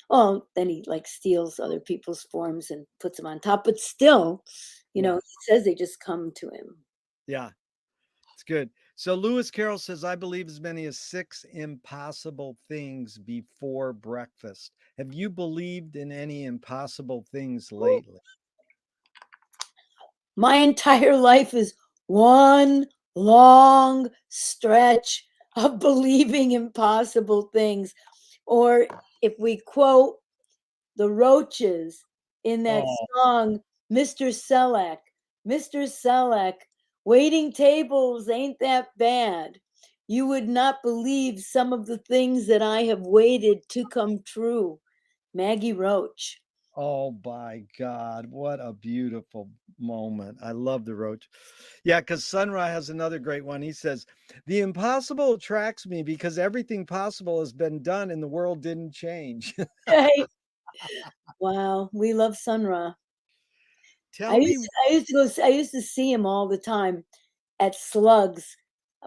Oh, then he like steals other people's forms and puts them on top, but still, you know, Yeah. he says they just come to him. Yeah. It's good. So Lewis Carroll says, I believe as many as 6 impossible things before breakfast. Have you believed in any impossible things lately? My entire life is one long stretch of believing impossible things. Or if we quote the Roaches in that Oh, song, Mr. Selleck, Mr. Selleck, waiting tables ain't that bad. You would not believe some of the things that I have waited to come true. Maggie Roach. oh my God. What a beautiful moment. I love the roach. Yeah, because Sunra has another great one. He says, the impossible attracts me because everything possible has been done and the world didn't change. Right? Wow, we love Sun Ra. Tell me, I used to see him all the time at Slugs.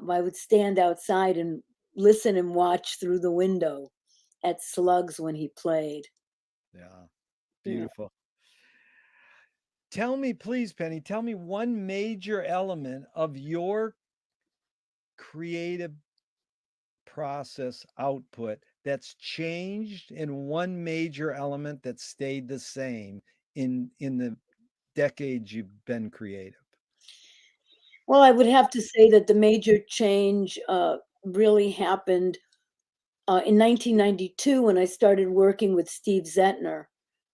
I would stand outside and listen and watch through the window at Slugs when he played. yeah, Yeah. beautiful. Tell me, please, Penny, tell me one major element of your creative process output that's changed and one major element that stayed the same in the decades you've been creative. Well, I would have to say that the major change really happened in 1992 when I started working with Steve Zettner,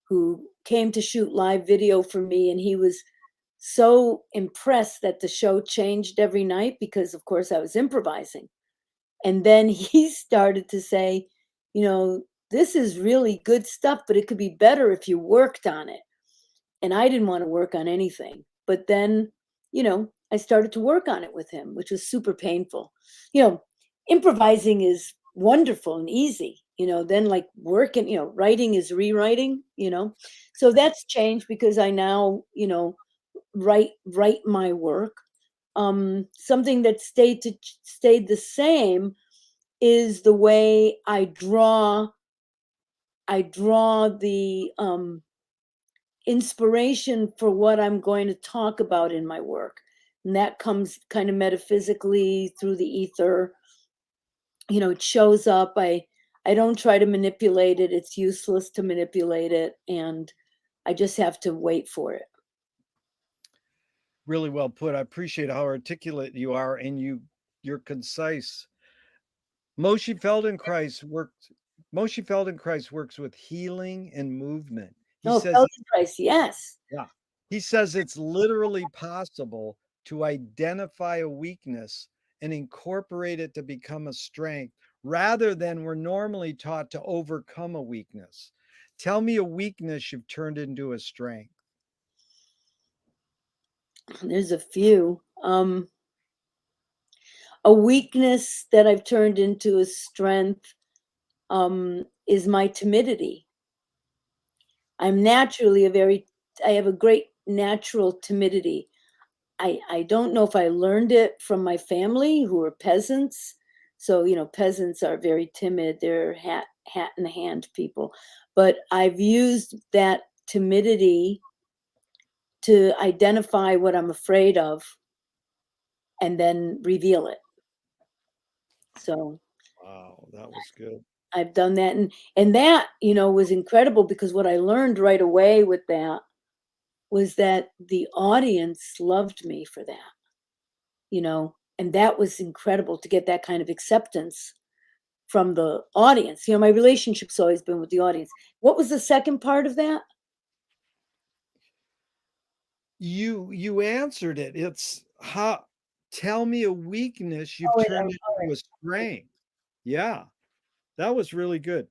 who came to shoot live video for me, and he was so impressed that the show changed every night because, of course, I was improvising. And then he started to say, you know, this is really good stuff, but it could be better if you worked on it. And I didn't want to work on anything. But then, you know, I started to work on it with him, which was super painful. You know, improvising is wonderful and easy, you know, then like working, you know, writing is rewriting, you know. So that's changed because I now, you know, write my work. Something that stayed the same is the way I draw the inspiration for what I'm going to talk about in my work. And that comes kind of metaphysically through the ether. You know, it shows up. I don't try to manipulate it. It's useless to manipulate it, and I just have to wait for it. Really well put. I appreciate how articulate you are and you're concise. Moshe Feldenkrais works Moshe Feldenkrais works with healing and movement. He Oh, says Feldenkrais, yes. yeah. He says it's literally possible to identify a weakness and incorporate it to become a strength rather than we're normally taught to overcome a weakness. Tell me a weakness you've turned into a strength. There's a few. A weakness that I've turned into a strength is my timidity. I'm naturally I have a great natural timidity. I don't know if I learned it from my family who are peasants. So, you know, peasants are very timid. They're hat in the hand people. But I've used that timidity to identify what I'm afraid of and then reveal it. So Wow, that was good. I've done that, and that, was incredible, because what I learned right away with that was that the audience loved me for that, and that was incredible to get that kind of acceptance from the audience. My relationship's always been with the audience. What was the second part of that? You answered it. It's how tell me a weakness you've Oh, wait, turned all into a strength. Yeah, that was really good.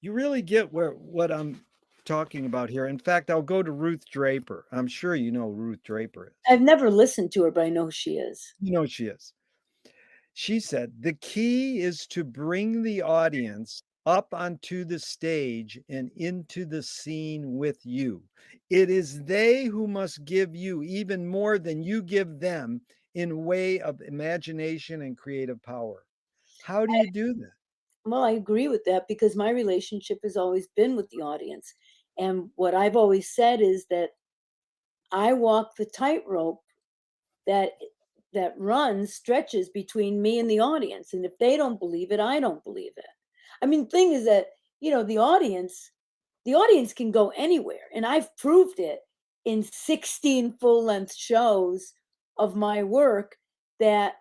You really get what I'm talking about here. In fact, I'll go to Ruth Draper. I'm sure you know who Ruth Draper is. I've never listened to her, but I know who she is. You know who she is. She said, "The key is to bring the audience up onto the stage and into the scene with you. It is they who must give you even more than you give them in way of imagination and creative power." How do you do that? Well, I agree with that, because my relationship has always been with the audience. And what I've always said is that I walk the tightrope that stretches between me and the audience. And if they don't believe it, I don't believe it. I mean, the thing is that, the audience can go anywhere. And I've proved it in 16 full-length shows of my work that,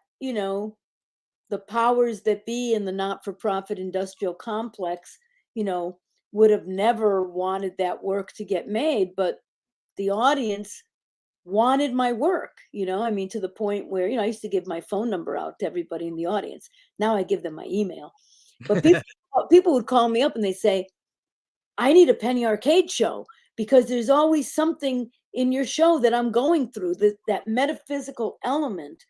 the powers that be in the not-for-profit industrial complex, you know, would have never wanted that work to get made, but the audience wanted my work, I mean, to the point where, I used to give my phone number out to everybody in the audience. Now I give them my email. But people would call me up and they say, "I need a Penny Arcade show, because there's always something in your show that I'm going through, that metaphysical element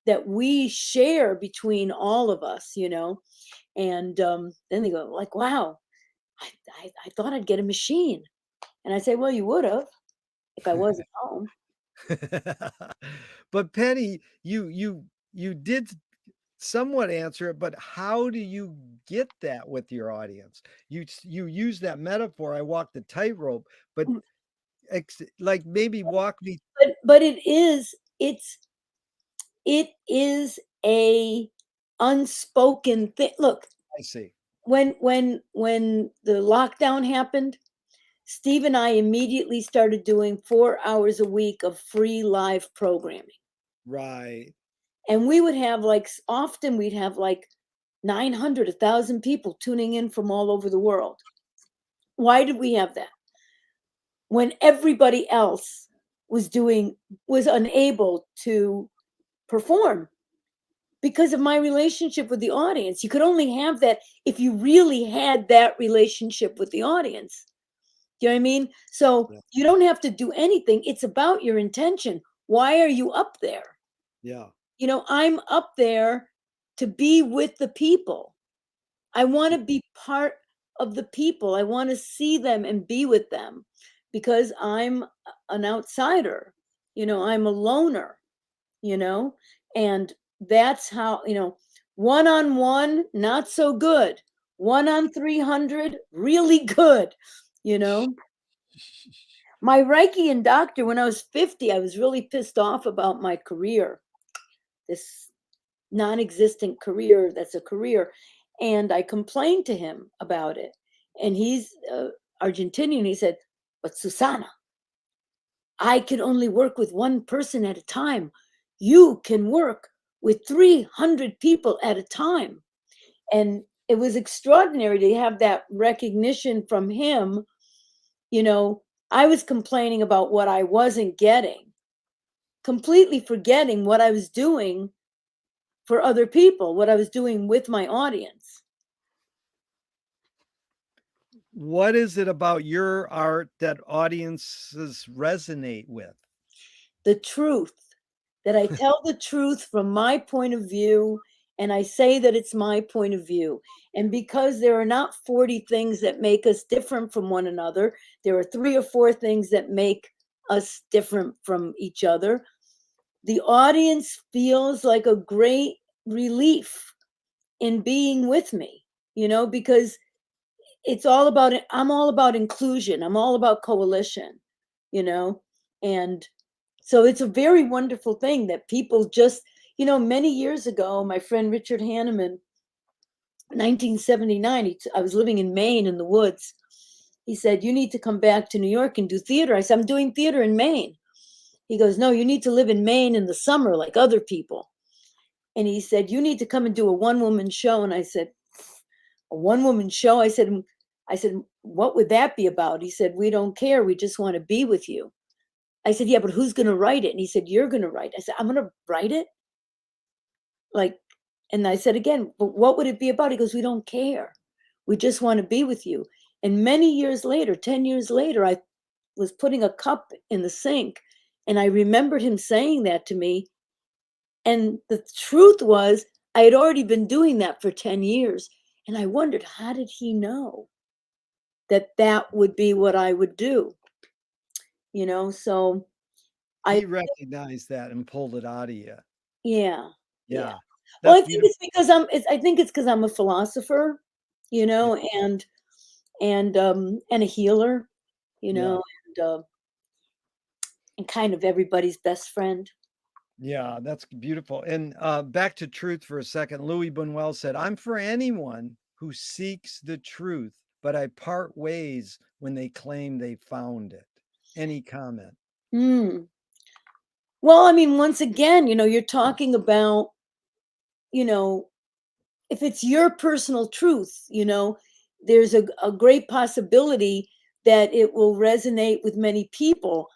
that we share between all of us," And then they go like, "Wow, I thought I'd get a machine." And I say, "Well, you would have if I wasn't home." But Penny, you did somewhat answer it, but how do you get that with your audience? You use that metaphor, I walk the tightrope, but Mm, like maybe walk me. but it is a unspoken thing. Look, I see. when the lockdown happened, Steve and I immediately started doing 4 hours a week of free live programming. Right. And we would have often we'd have 900, 1,000 people tuning in from all over the world. Why did we have that? When everybody else was unable to perform because of my relationship with the audience. You could only have that if you really had that relationship with the audience. You know what I mean? So Yeah. you don't have to do anything. It's about your intention. Why are you up there? Yeah. I'm up there to be with the people. I want to be part of the people. I want to see them and be with them, because I'm an outsider. I'm a loner, you know, and that's how, one on one, not so good. One on 300, really good, you know. My Reichian doctor, when I was 50, I was really pissed off about my career, this non-existent career that's a career. And I complained to him about it. And he's Argentinian. He said, "But Susana, I can only work with one person at a time. You can work with 300 people at a time." And it was extraordinary to have that recognition from him. I was complaining about what I wasn't getting, completely forgetting what I was doing for other people, what I was doing with my audience. What is it about your art that audiences resonate with? The truth, that I tell the truth from my point of view, and I say that it's my point of view. And because there are not 40 things that make us different from one another, there are 3 or 4 things that make us different from each other. The audience feels like a great relief in being with me, because I'm all about inclusion. I'm all about coalition, you know. And so it's a very wonderful thing that people just, many years ago, my friend Richard Hanneman, 1979, I was living in Maine in the woods. He said, "You need to come back to New York and do theater." I said, "I'm doing theater in Maine." He goes, "No, you need to live in Maine in the summer like other people." And he said, "You need to come and do a one-woman show." And I said, "A one-woman show?" I said, "What would that be about?" He said, "We don't care. We just want to be with you." I said, "Yeah, but who's going to write it?" And he said, "You're going to write it." I said, "I'm going to write it?" Like, and I said again, "But what would it be about?" He goes, "We don't care. We just want to be with you." And many years later, 10 years later, I was putting a cup in the sink and I remembered him saying that to me. And the truth was, I had already been doing that for 10 years. And I wondered, how did he know that that would be what I would do? So I, He recognized that and pulled it out of you. yeah, yeah. Yeah. Well, That's I think beautiful. it's because I think it's because I'm a philosopher, Yeah. and a healer, you Yeah. know, and kind of everybody's best friend. Yeah, that's beautiful. And back to truth for a second. Louis Buñuel said, "I'm for anyone who seeks the truth, but I part ways when they claim they found it." Any comment? Hmm. Well, I mean, once again, you're talking about, you know, if it's your personal truth, there's a great possibility that it will resonate with many people.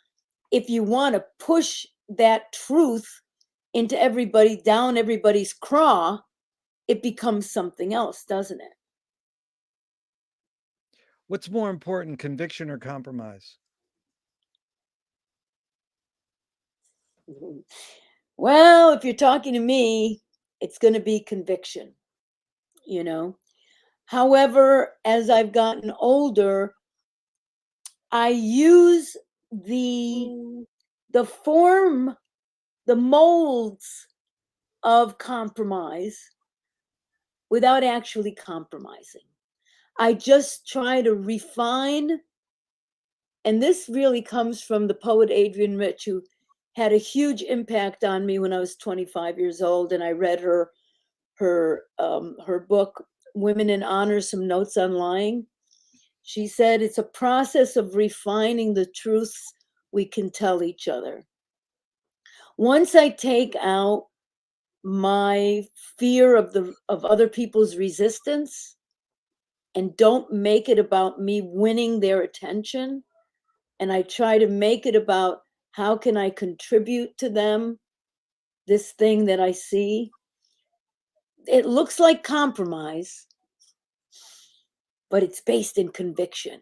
If you want to push that truth into everybody, down everybody's craw, it becomes something else, doesn't it? What's more important, conviction or compromise? Mhm. Well, if you're talking to me, it's going to be conviction, you know. However, as I've gotten older, I use the form, the molds of compromise without actually compromising. I just try to refine, and this really comes from the poet Adrienne Rich, who had a huge impact on me when I was 25 years old, and I read her book Women in Honor: Some Notes on Lying. She said it's a process of refining the truths we can tell each other. Once I take out my fear of other people's resistance and don't make it about me winning their attention, and I try to make it about how can I contribute to them this thing that I see. It looks like compromise, but it's based in conviction.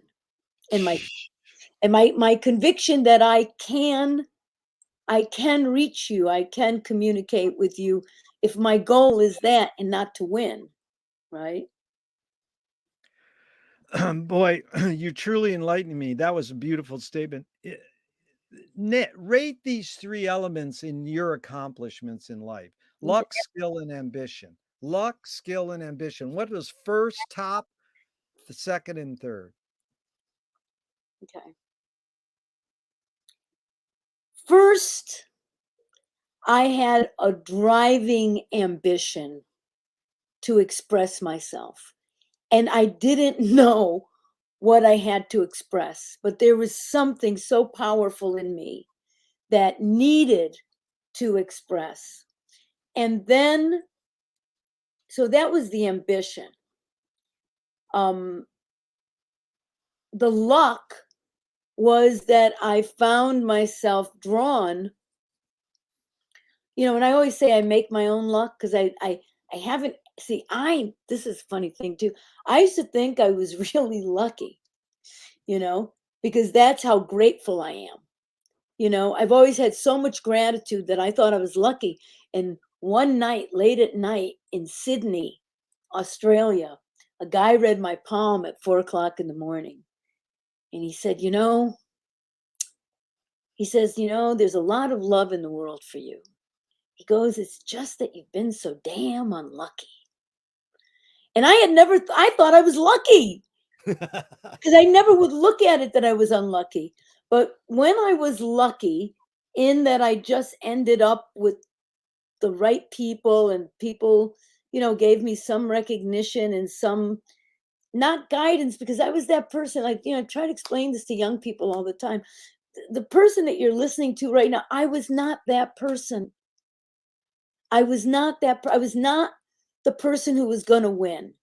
And my conviction that I can reach you, I can communicate with you if my goal is that and not to win, right? Boy, you truly enlightened me. That was a beautiful statement. Rate these three elements in your accomplishments in life: luck, skill, and ambition. Luck, skill, and ambition. What was first, top, the second, and third? Okay. First, I had a driving ambition to express myself. And I didn't know what I had to express, but there was something so powerful in me that needed to express. And then, so that was the ambition. Um, the luck was that I found myself drawn, and I always say I make my own luck because I haven't, see, this is a funny thing too. I used to think I was really lucky, you know, because that's how grateful I am. I've always had so much gratitude that I thought I was lucky. And one night, late at night in Sydney, Australia, a guy read my palm at 4 o'clock in the morning. And he says, there's a lot of love in the world for you. He goes, it's just that you've been so damn unlucky. And I thought I was lucky because I never would look at it that I was unlucky. But when I was lucky in that I just ended up with the right people, and people, gave me some recognition and some, not guidance, because I was that person. Like, I try to explain this to young people all the time. The person that you're listening to right now, I was not that person. I was not I was not the person who was going to win.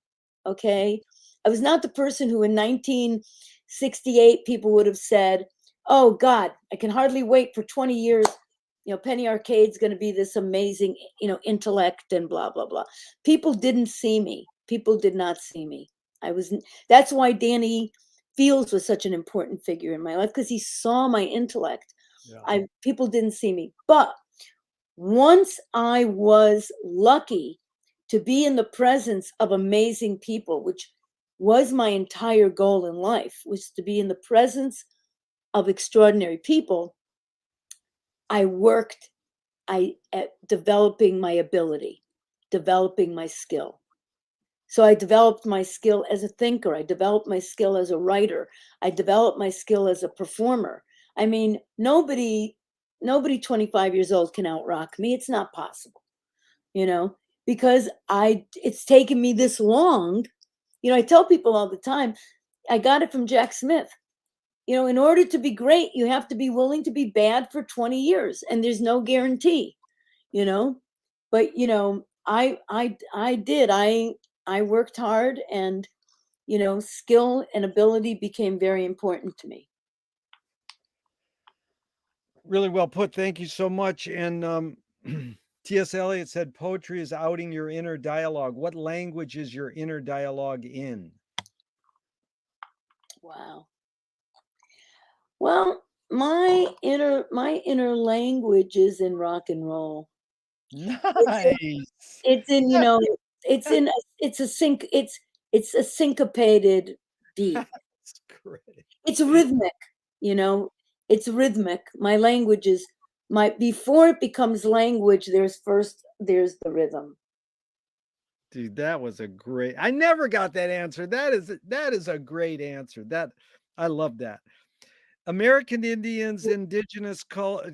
Okay. I was not the person who in 1968 people would have said, "Oh God, I can hardly wait for 20 years. Penny Arcade's going to be this amazing, intellect and blah, blah, blah." People didn't see me. People did not see me. That's why Danny Fields was such an important figure in my life, because he saw my intellect. Yeah. People didn't see me. But once I was lucky to be in the presence of amazing people, which was my entire goal in life, was to be in the presence of extraordinary people, I worked at developing my ability, developing my skill. So I developed my skill as a thinker. I developed my skill as a writer. I developed my skill as a performer. I mean, nobody 25 years old can outrock me. It's not possible, because it's taken me this long. I tell people all the time, I got it from Jack Smith. In order to be great, you have to be willing to be bad for 20 years, and there's no guarantee, you know. But I did. I worked hard, and skill and ability became very important to me. Really well put. Thank you so much. And T.S. Eliot said, poetry is outing your inner dialogue. What language is your inner dialogue in? Wow. Well, my inner language is in rock and roll. It's in, Nice. it's in it's a it's a syncopated beat. That's great. It's rhythmic, you know. It's rhythmic. My language is my before it becomes language, there's the rhythm. Dude, that was a great. I never got that answer. That is a great answer. That I love that. American Indians, indigenous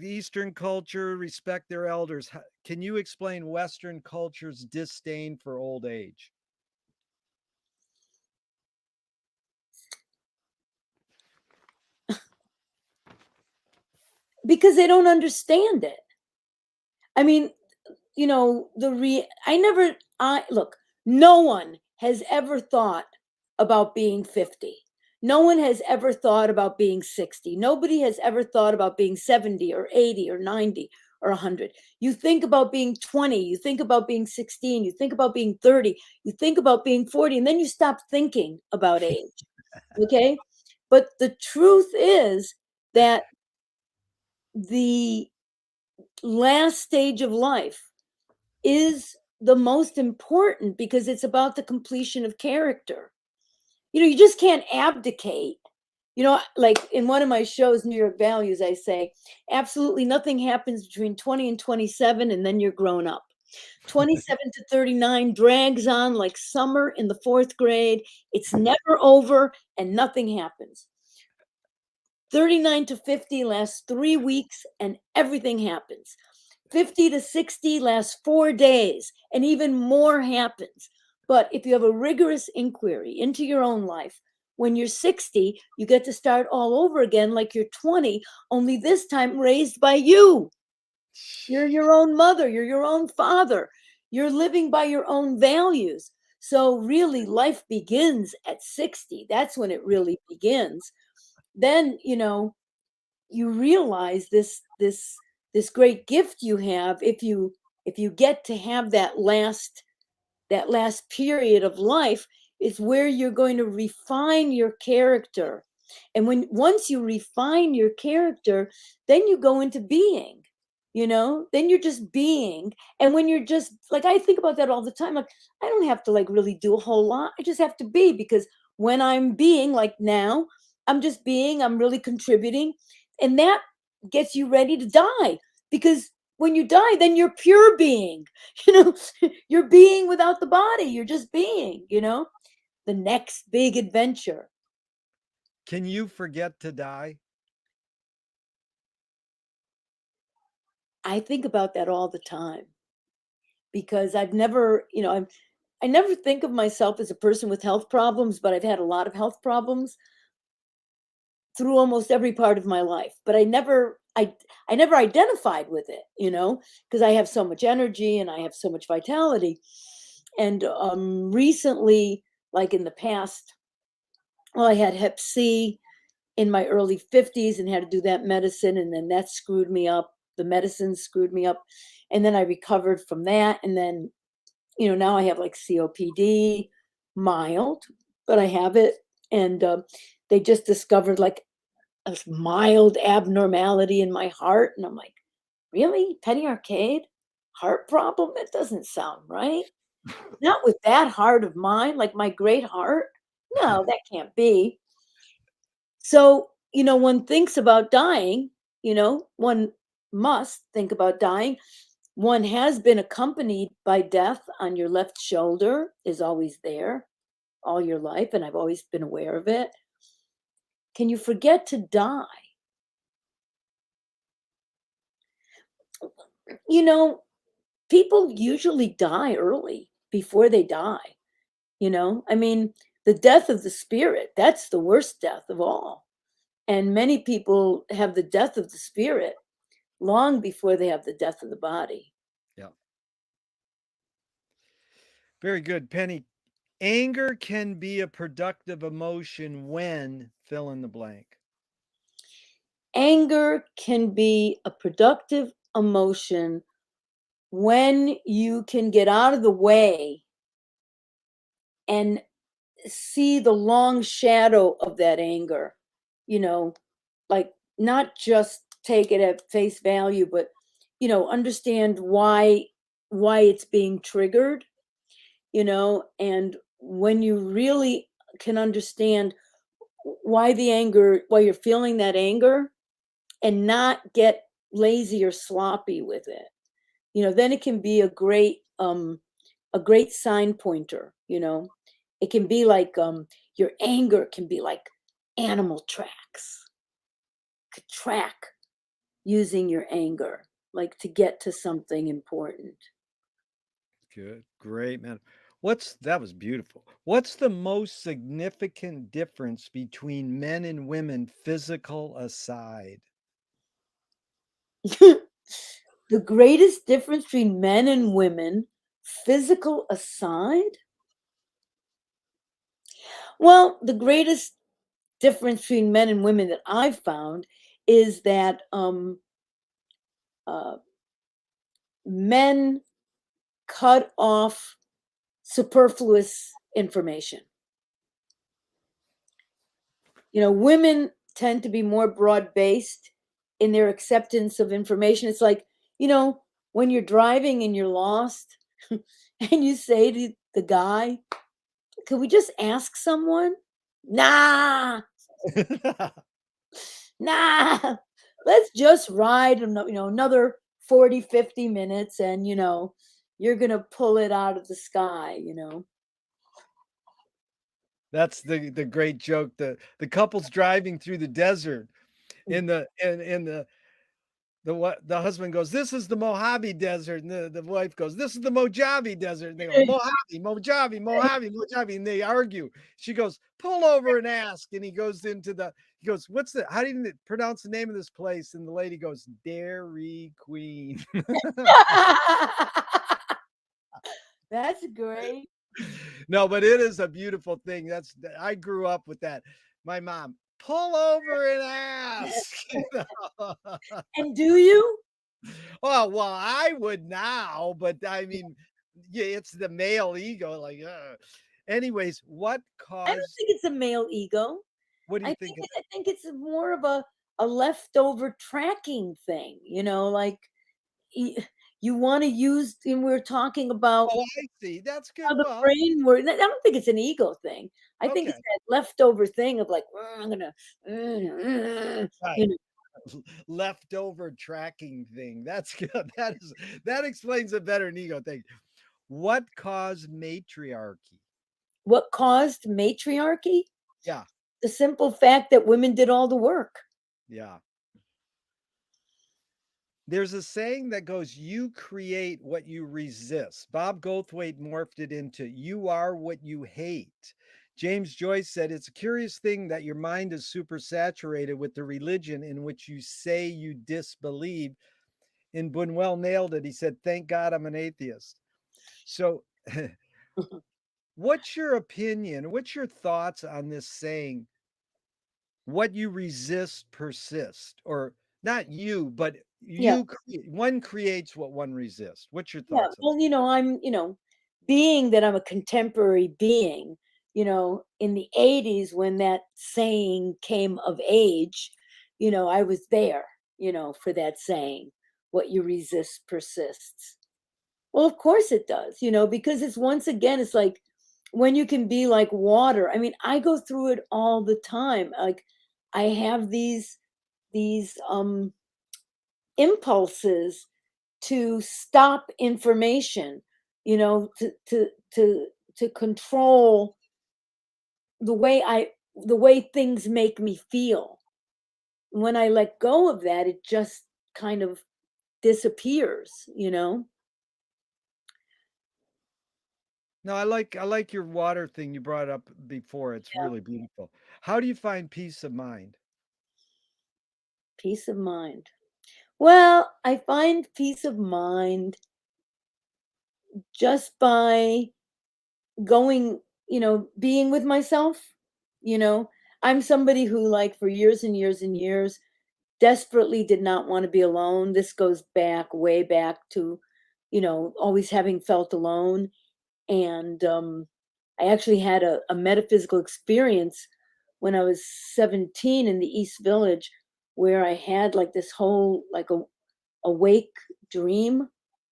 Eastern culture respect their elders. Can you explain Western culture's disdain for old age? Because they don't understand it. I mean, I look, no one has ever thought about being 50. No one has ever thought about being 60. Nobody has ever thought about being 70 or 80 or 90 or 100. You think about being 20, you think about being 16, you think about being 30, you think about being 40, and then you stop thinking about age. Okay? But the truth is that the last stage of life is the most important, because it's about the completion of character. You just can't abdicate. Like in one of my shows, New York Values, I say, absolutely nothing happens between 20 and 27, and then you're grown up. 27 to 39 drags on like summer in the fourth grade. It's never over, and nothing happens. 39 to 50 lasts 3 weeks, and everything happens. 50 to 60 lasts 4 days, and even more happens. But if you have a rigorous inquiry into your own life, when you're 60, you get to start all over again like you're 20, only this time raised by you. You're your own mother, you're your own father, you're living by your own values. So really, life begins at 60. That's when it really begins. Then, you realize this great gift you have, if you get to have that last period of life, is where you're going to refine your character. And once you refine your character, then you go into being. Then you're just being. And when you're just like, I think about that all the time, like, I don't have to like really do a whole lot. I just have to be, because when I'm being, like now, I'm just being, I'm really contributing, and that gets you ready to die, because when you die, then you're pure being. you know you're being without the body, you're just being, the next big adventure. Can you forget to die? I think about that all the time because I've never, I never think of myself as a person with health problems, but I've had a lot of health problems through almost every part of my life. But I never identified with it, because I have so much energy and I have so much vitality. And recently, like in the past, well, I had Hep C in my early 50s and had to do that medicine, and then that screwed me up. The medicine screwed me up, and then I recovered from that, and then now I have like COPD, mild, but I have it. And they just discovered like a mild abnormality in my heart. And I'm like, really? Penny Arcade? Heart problem? That doesn't sound right. Not with that heart of mine, like my great heart. No, that can't be. So, one thinks about dying, one must think about dying. One has been accompanied by death on your left shoulder, is always there all your life, and I've always been aware of it. Can you forget to die? You know, People usually die early before they die. I mean, the death of the spirit, that's the worst death of all. And many people have the death of the spirit long before they have the death of the body. Yeah. Very good, Penny. Anger can be a productive emotion when fill in the blank. Anger can be a productive emotion when you can get out of the way and see the long shadow of that anger, you know, like not just take it at face value, but understand why it's being triggered, and when you really can understand why you're feeling that anger and not get lazy or sloppy with it, then it can be a great sign pointer. It can be like your anger can be like animal tracks, could track using your anger, like to get to something important. Good. Great, man. That was beautiful. What's the most significant difference between men and women, physical aside? The greatest difference between men and women, physical aside? Well, the greatest difference between men and women that I've found is that uh, men cut off superfluous information. Women tend to be more broad based in their acceptance of information. It's like, when you're driving and you're lost and you say to the guy, "Could we just ask someone?" Nah, nah, let's just ride another 40, 50 minutes, and you're gonna pull it out of the sky. That's the great joke. The couple's driving through the desert Mm. in the husband goes, "This is the Mojave Desert," and the wife goes, "This is the Mojave Desert," and they go, "Mojave, Mojave, Mojave, Mojave," and they argue. She goes, "Pull over and ask," and he goes, "What's the how do you pronounce the name of this place?" And the lady goes, "Dairy Queen." That's great. No, but it is a beautiful thing. I grew up with that. My mom, pull over and ask. And do you? Oh, well, I would now, but I mean, yeah, it's the male ego. Like, anyways, I don't think it's a male ego. what do you think? I think it's more of a leftover tracking thing, like y- you want to use, and we're talking about Oh, I see. That's how good. the Well, brain works. I don't think it's an ego thing. I think it's okay, that leftover thing of like, I'm gonna, right. you know, Leftover tracking thing. That's good. That explains it better than ego thing. What caused matriarchy? what caused matriarchy? Yeah, The simple fact that women did all the work. yeah. There's a saying that goes, you create what you resist. Bob Goldthwait morphed it into, you are what you hate. James Joyce said, it's a curious thing that your mind is super saturated with the religion in which you say you disbelieve. And Buñuel nailed it. He said, thank God I'm an atheist. So, what's your opinion? What's your thoughts on this saying, what you resist persists? Or not you, but Yeah. one creates what one resists. What's your Yeah. thoughts on Well, being that I'm a contemporary being, in the 80s when that saying came of age, I was there, for that saying, what you resist persists. Well, of course it does, because it's once again, it's like when you can be like water. I mean, I go through it all the time. Like I have these impulses to stop information, to control the way things make me feel. When I let go of that, it just kind of disappears. No, I like your water thing you brought up before. It's Yeah. really beautiful. How do you find peace of mind? Peace of mind. Well, I find peace of mind just by going, being with myself. You know, I'm somebody who, like, for years and years and years, desperately did not want to be alone. This goes back, way back to, always having felt alone. And I actually had a metaphysical experience when I was 17 in the East Village, where I had like this whole, like a awake dream.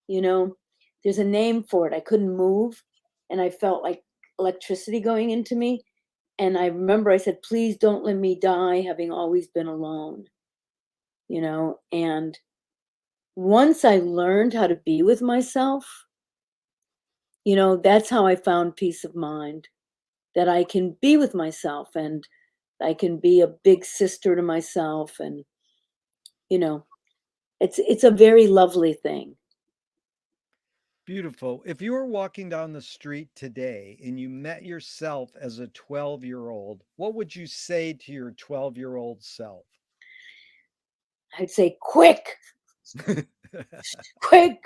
You know, there's a name for it. I couldn't move, and I felt like electricity going into me. And I remember I said, please don't let me die having always been alone, and once I learned how to be with myself, that's how I found peace of mind, that I can be with myself and I can be a big sister to myself. And, you know, it's a very lovely thing. Beautiful. If you were walking down the street today and you met yourself as a 12-year-old, what would you say to your 12-year-old self? I'd say, quick, quick,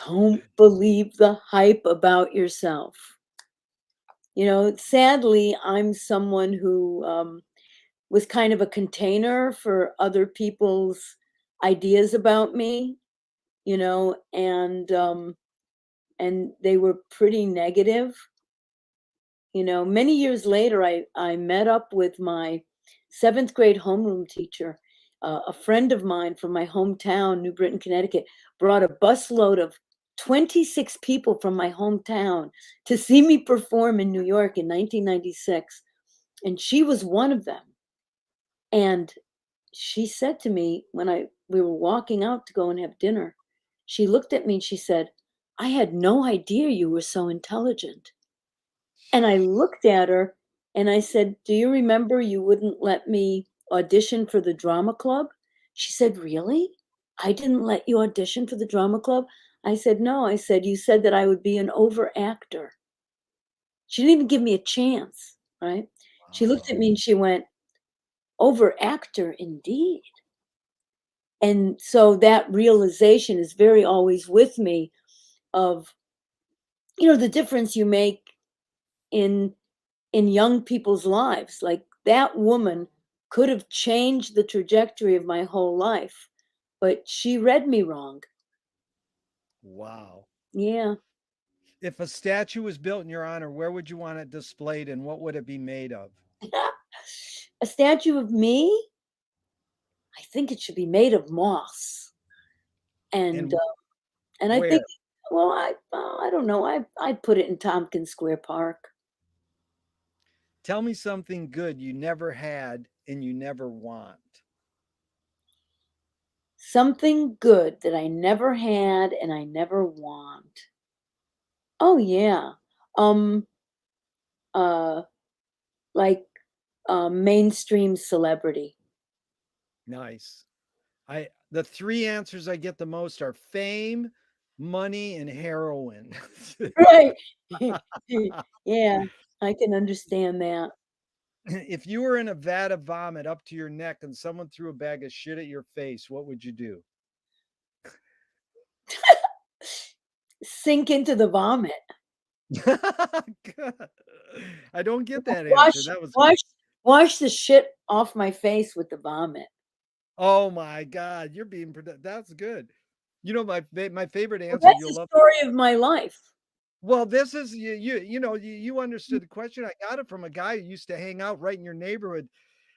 don't believe the hype about yourself. Sadly, I'm someone who was kind of a container for other people's ideas about me, and they were pretty negative. Many years later, I met up with my seventh grade homeroom teacher. A friend of mine from my hometown, New Britain, Connecticut, brought a busload of 26 people from my hometown to see me perform in New York in 1996. And she was one of them. And she said to me when we were walking out to go and have dinner, she looked at me and she said, I had no idea you were so intelligent. And I looked at her and I said, do you remember you wouldn't let me audition for the drama club? She said, really? I didn't let you audition for the drama club? I said, no. I said, you said that I would be an over actor. She didn't even give me a chance, right? She looked at Wow. me and she went, over actor indeed. And so that realization is very always with me of, the difference you make in young people's lives. Like that woman could have changed the trajectory of my whole life, but she read me wrong. Wow. Yeah. If a statue was built in your honor, where would you want it displayed and what would it be made of? A statue of me, I think it should be made of moss. And And I where? think, well, I don't know. I'd put it in Tompkins Square Park. Tell me something good you never had and you never want. Something good that I never had and I never want. Oh yeah. Um uh like mainstream celebrity. Nice. I the three answers I get the most are fame, money, and heroin. Right. Yeah, I can understand that. If you were in a vat of vomit up to your neck and someone threw a bag of shit at your face, what would you do? Sink into the vomit. Good. I don't get that answer. Wash That was good. wash wash the shit off my face with the vomit. Oh my God, you're being that's good. My favorite Well, answer, that's you'll the love. story of my life. Well, this is you understood the question. I got it from a guy who used to hang out right in your neighborhood,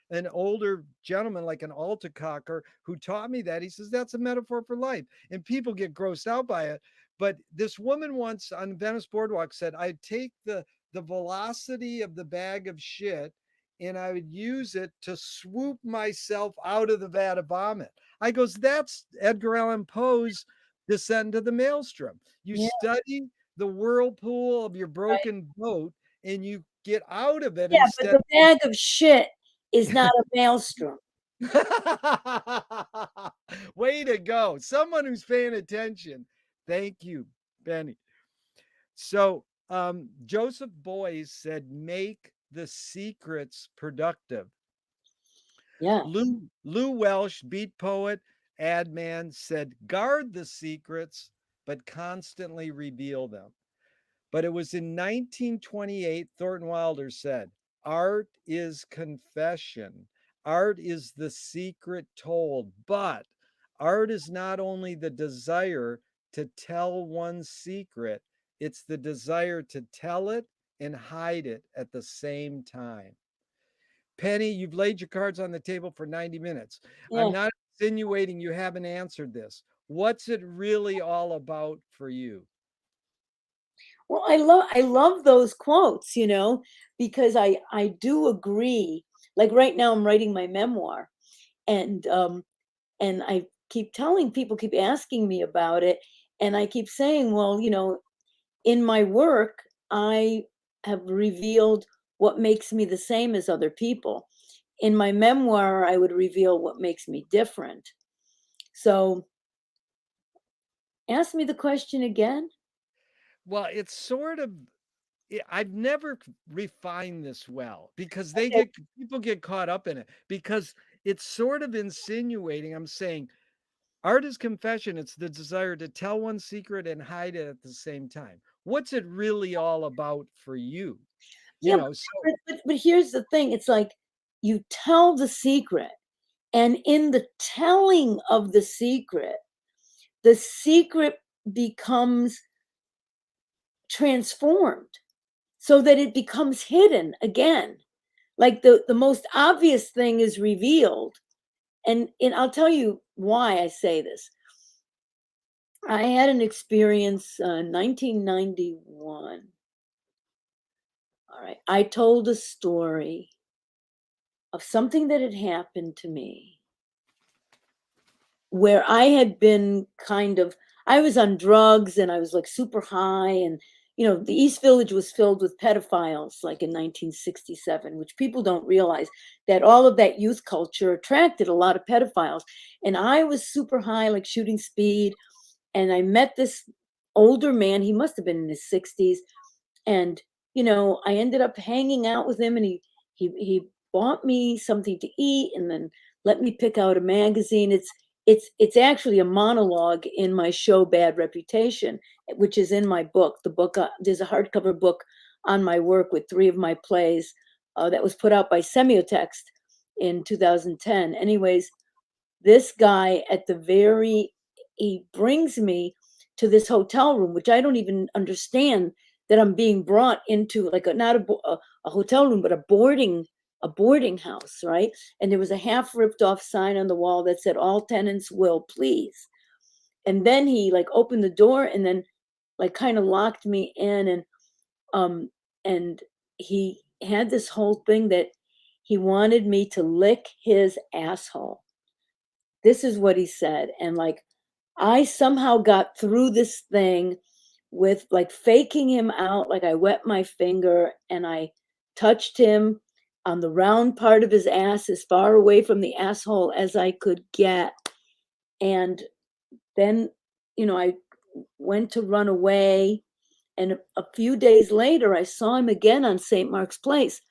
an older gentleman like an altacocker who taught me that. He says that's a metaphor for life, and people get grossed out by it. But this woman once on Venice Boardwalk said, "I'd take the velocity of the bag of shit, and I would use it to swoop myself out of the vat of vomit." I goes, "That's Edgar Allan Poe's Descent into the Maelstrom. You Yeah, study the whirlpool of your right. broken boat, and you get out of it Yeah, but instead." the bag of shit is not a maelstrom. Way to go. Someone who's paying attention. Thank you, Benny. So, Joseph Boyce said, make the secrets productive. Yeah, Lou Welsh, beat poet, ad man, said, guard the secrets, but constantly reveal them. But it was in 1928, Thornton Wilder said, art is confession. Art is the secret told, but art is not only the desire to tell one's secret, it's the desire to tell it and hide it at the same time. Penny, you've laid your cards on the table for 90 minutes. I'm yeah. not insinuating you haven't answered this. What's it really all about for you? Well, I love those quotes, because I do agree. Like right now I'm writing my memoir, and I keep telling people, keep asking me about it, and I keep saying, well, in my work, I have revealed what makes me the same as other people. In my memoir, I would reveal what makes me different. So ask me the question again. Well, it's sort of I've never refined this well because Okay. people get caught up in it because it's sort of insinuating. I'm saying art is confession. It's the desire to tell one secret and hide it at the same time. What's it really all about for you? You Yeah, know, so but here's the thing. It's like you tell the secret, and in the telling of the secret becomes transformed so that it becomes hidden again. Like the most obvious thing is revealed. And I'll tell you why I say this. I had an experience 1991. All right. I told a story of something that had happened to me where I had been I was on drugs and I was like super high. And, the East Village was filled with pedophiles like in 1967, which people don't realize that all of that youth culture attracted a lot of pedophiles. And I was super high, like shooting speed. And I met this older man. He must have been in his 60s. And, I ended up hanging out with him, and he bought me something to eat and then let me pick out a magazine. It's actually a monologue in my show Bad Reputation, which is in my book. The book, there's a hardcover book on my work with 3 of my plays that was put out by Semiotext in 2010. Anyways, this guy he brings me to this hotel room, which I don't even understand that I'm being brought into, like not a hotel room, but a boarding house, right? And there was a half ripped off sign on the wall that said all tenants will please. And then he like opened the door and then like kind of locked me in, um and he had this whole thing that he wanted me to lick his asshole. This is what he said. And like, I somehow got through this thing with like faking him out. Like, I wet my finger and I touched him on the round part of his ass as far away from the asshole as I could get. And then, I went to run away. And a few days later, I saw him again on St. Mark's Place.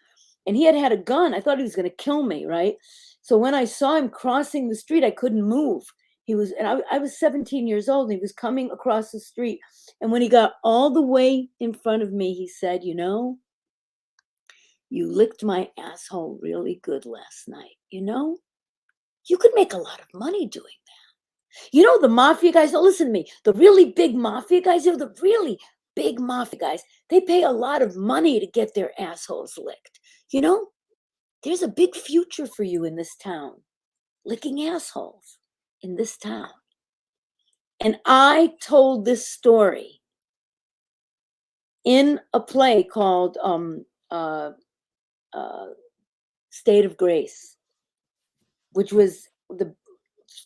And he had a gun. I thought he was going to kill me, right? So when I saw him crossing the street, I couldn't move. And I was 17 years old, and he was coming across the street. And when he got all the way in front of me, he said, you licked my asshole really good last night. You could make a lot of money doing that. The mafia guys, no, listen to me, the really big mafia guys, the really big mafia guys, they pay a lot of money to get their assholes licked. There's a big future for you in this town, licking assholes in this town. And I told this story in a play called uh, State of Grace, which was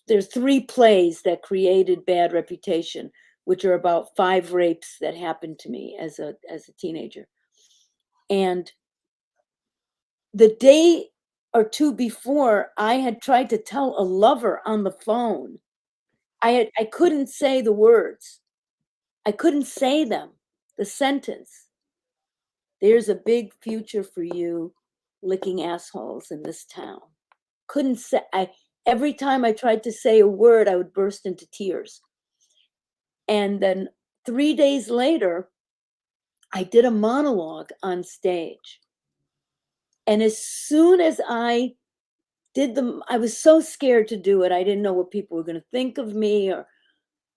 there's 3 plays that created Bad Reputation, which are about 5 rapes that happened to me as a teenager. And the day or 2 before, I had tried to tell a lover on the phone. I couldn't say the words. I couldn't say them. The sentence. There's a big future for you licking assholes in this town. Couldn't say. Every time I tried to say a word, I would burst into tears. And then 3 days later, I did a monologue on stage. And as soon as I I was so scared to do it. I didn't know what people were going to think of me. Or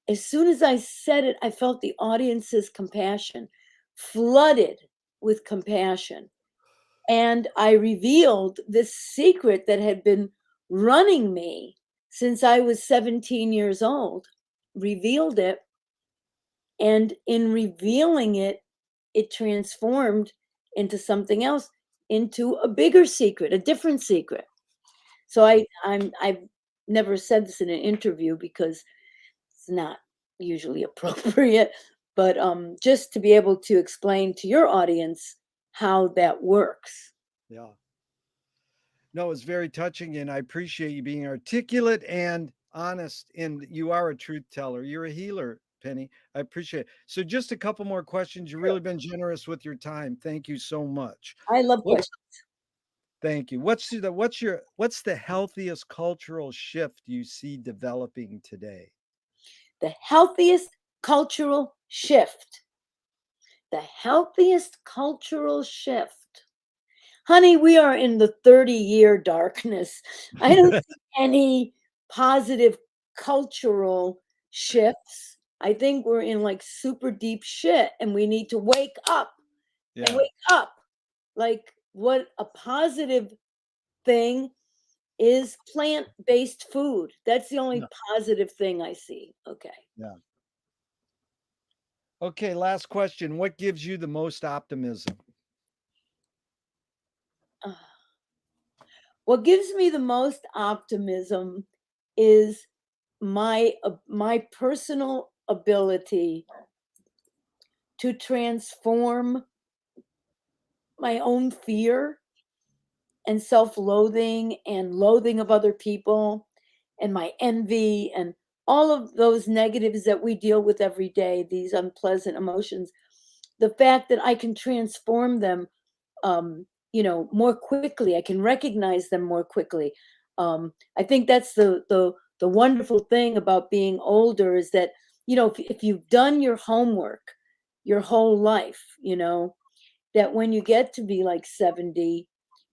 as soon as I said it, I felt the audience's compassion, flooded with compassion. And I revealed this secret that had been running me since I was 17 years old, revealed it. And in revealing it, it transformed into something else, into a bigger secret, a different secret. So I've never said this in an interview because it's not usually appropriate, but just to be able to explain to your audience how that works. Yeah. No, it's very touching, and I appreciate you being articulate and honest. And you are a truth teller. You're a healer, Penny. I appreciate it. So, just a couple more questions. You've Sure. really been generous with your time. Thank you so much. I love What's questions. Thank you. What's the healthiest cultural shift you see developing today? The healthiest cultural shift. The healthiest cultural shift. Honey, we are in the 30-year darkness. I don't see any positive cultural shifts. I think we're in like super deep shit and we need to wake up and Yeah. wake up. Like, what a positive thing is plant-based food. That's the only Yeah. positive thing I see. Okay. Yeah. Okay, last question. What gives you the most optimism? Uh, What gives me the most optimism is my personal ability to transform my own fear and self-loathing and loathing of other people and my envy and all of those negatives that we deal with every day, these unpleasant emotions. The fact that I can transform them, more quickly. I can recognize them more quickly. I think that's the wonderful thing about being older is that, if you've done your homework your whole life, that when you get to be like 70,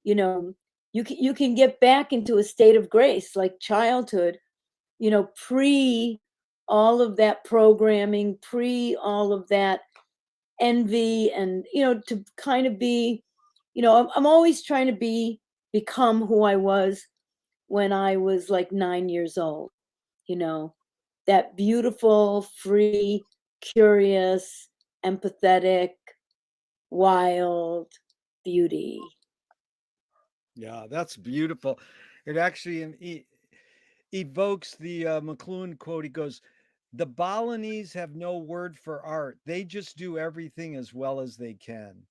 you know, you can get back into a state of grace like childhood, pre all of that programming, pre all of that envy, and to kind of be, I'm always trying to become who I was when I was like 9 years old, you know, that beautiful, free, curious, empathetic, wild beauty. Yeah, that's beautiful. It actually evokes the McLuhan quote. He goes, "The Balinese have no word for art. They just do everything as well as they can."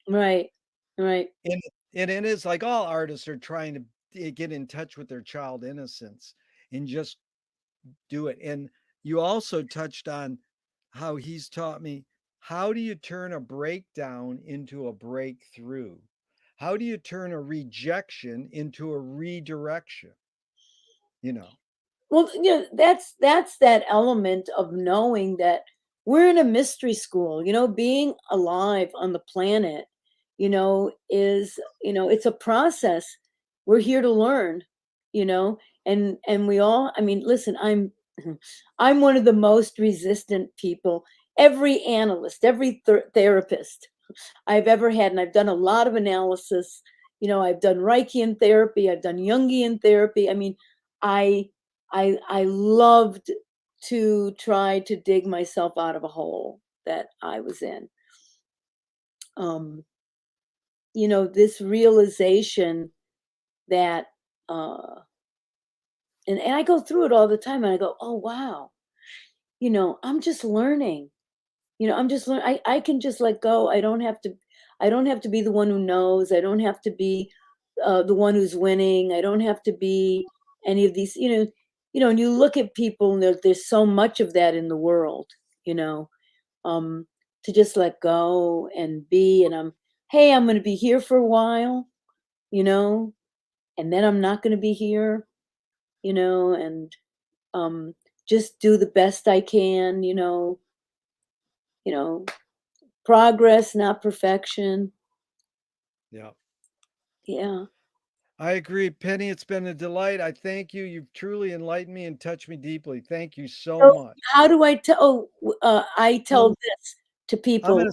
Right. Right. And it is like all artists are trying to get in touch with their child innocence and just do it. And you also touched on how he's taught me, how do you turn a breakdown into a breakthrough? How do you turn a rejection into a redirection? You know, Well, that's that element of knowing that we're in a mystery school. Being alive on the planet, is, it's a process. We're here to learn, you know, and we all, I mean, listen, I'm I'm one of the most resistant people. Every analyst, every therapist I've ever had, and I've done a lot of analysis. I've done Reichian therapy, I've done Jungian therapy. I mean, I I loved to try to dig myself out of a hole that I was in. Um, this realization that uh and I go through it all the time and I go, oh wow, I'm just learning. I'm just learn I can just let go. I don't have to be the one who knows. I don't have to be the one who's winning. I don't have to be any of these, and you look at people and there's so much of that in the world, you know, um, to just let go and be. And hey, I'm going to be here for a while, you know, and then I'm not going to be here, and um, just do the best I can, you know, progress, not perfection. yeah. Yeah. I agree. Penny, it's been a delight. I thank you. You've truly enlightened me and touched me deeply. Thank you so So much. how do I tell? I tell Um, this to I'm people. gonna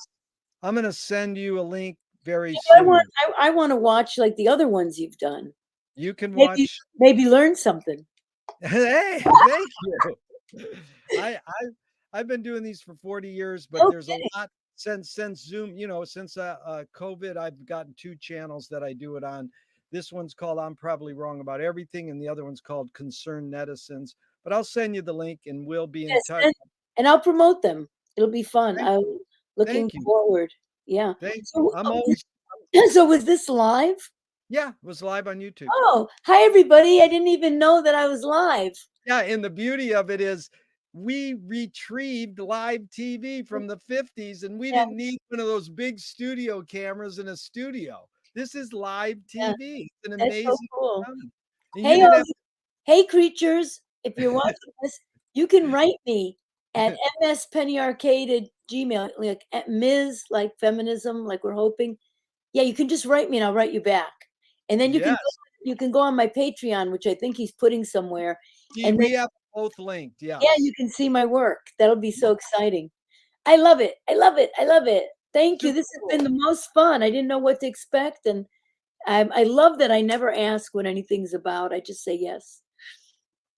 I'm gonna send you a link very I want soon. I want to watch like the other ones you've done. You can Maybe watch. maybe learn something. Hey, thank you. I I've been doing these for 40 years, but there's a Okay. lot since Zoom, since COVID, I've gotten two channels that I do it on. This one's called I'm Probably Wrong About Everything, and the other one's called Concerned Netizens. But I'll send you the link and we'll be in Yes, touch. and I'll promote them. It'll be fun. Thank, I'm looking thank you. forward. Yeah. Thank you. So I'm always so was this live? yeah, it was live on YouTube. Oh, hi everybody. I didn't even know that I was live. Yeah, and the beauty of it is we retrieved live TV from the 50s and we Yeah, didn't need one of those big studio cameras in a studio. This is live yeah. TV. It's an That's so amazing cool. phenomenon. And you Hey, didn't have hey, creatures, if you're watching this, you can write me at mspennyarcade at gmail, like at Ms. like feminism, like we're hoping. Yeah, you can just write me and I'll write you back. And then yes. you can go on my Patreon, which I think he's putting somewhere. And then We have both linked. yeah, you Yes. can see my work. That'll be so exciting. I love it. I love it. I love it. Thank you. Super This has been cool. the most fun. I didn't know what to expect. And I love that I never ask what anything's about. I just say yes.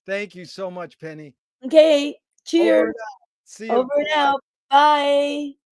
Thank you so much, Penny. Okay, cheers. Over and out. See Over you. and Bye-bye. out. Bye.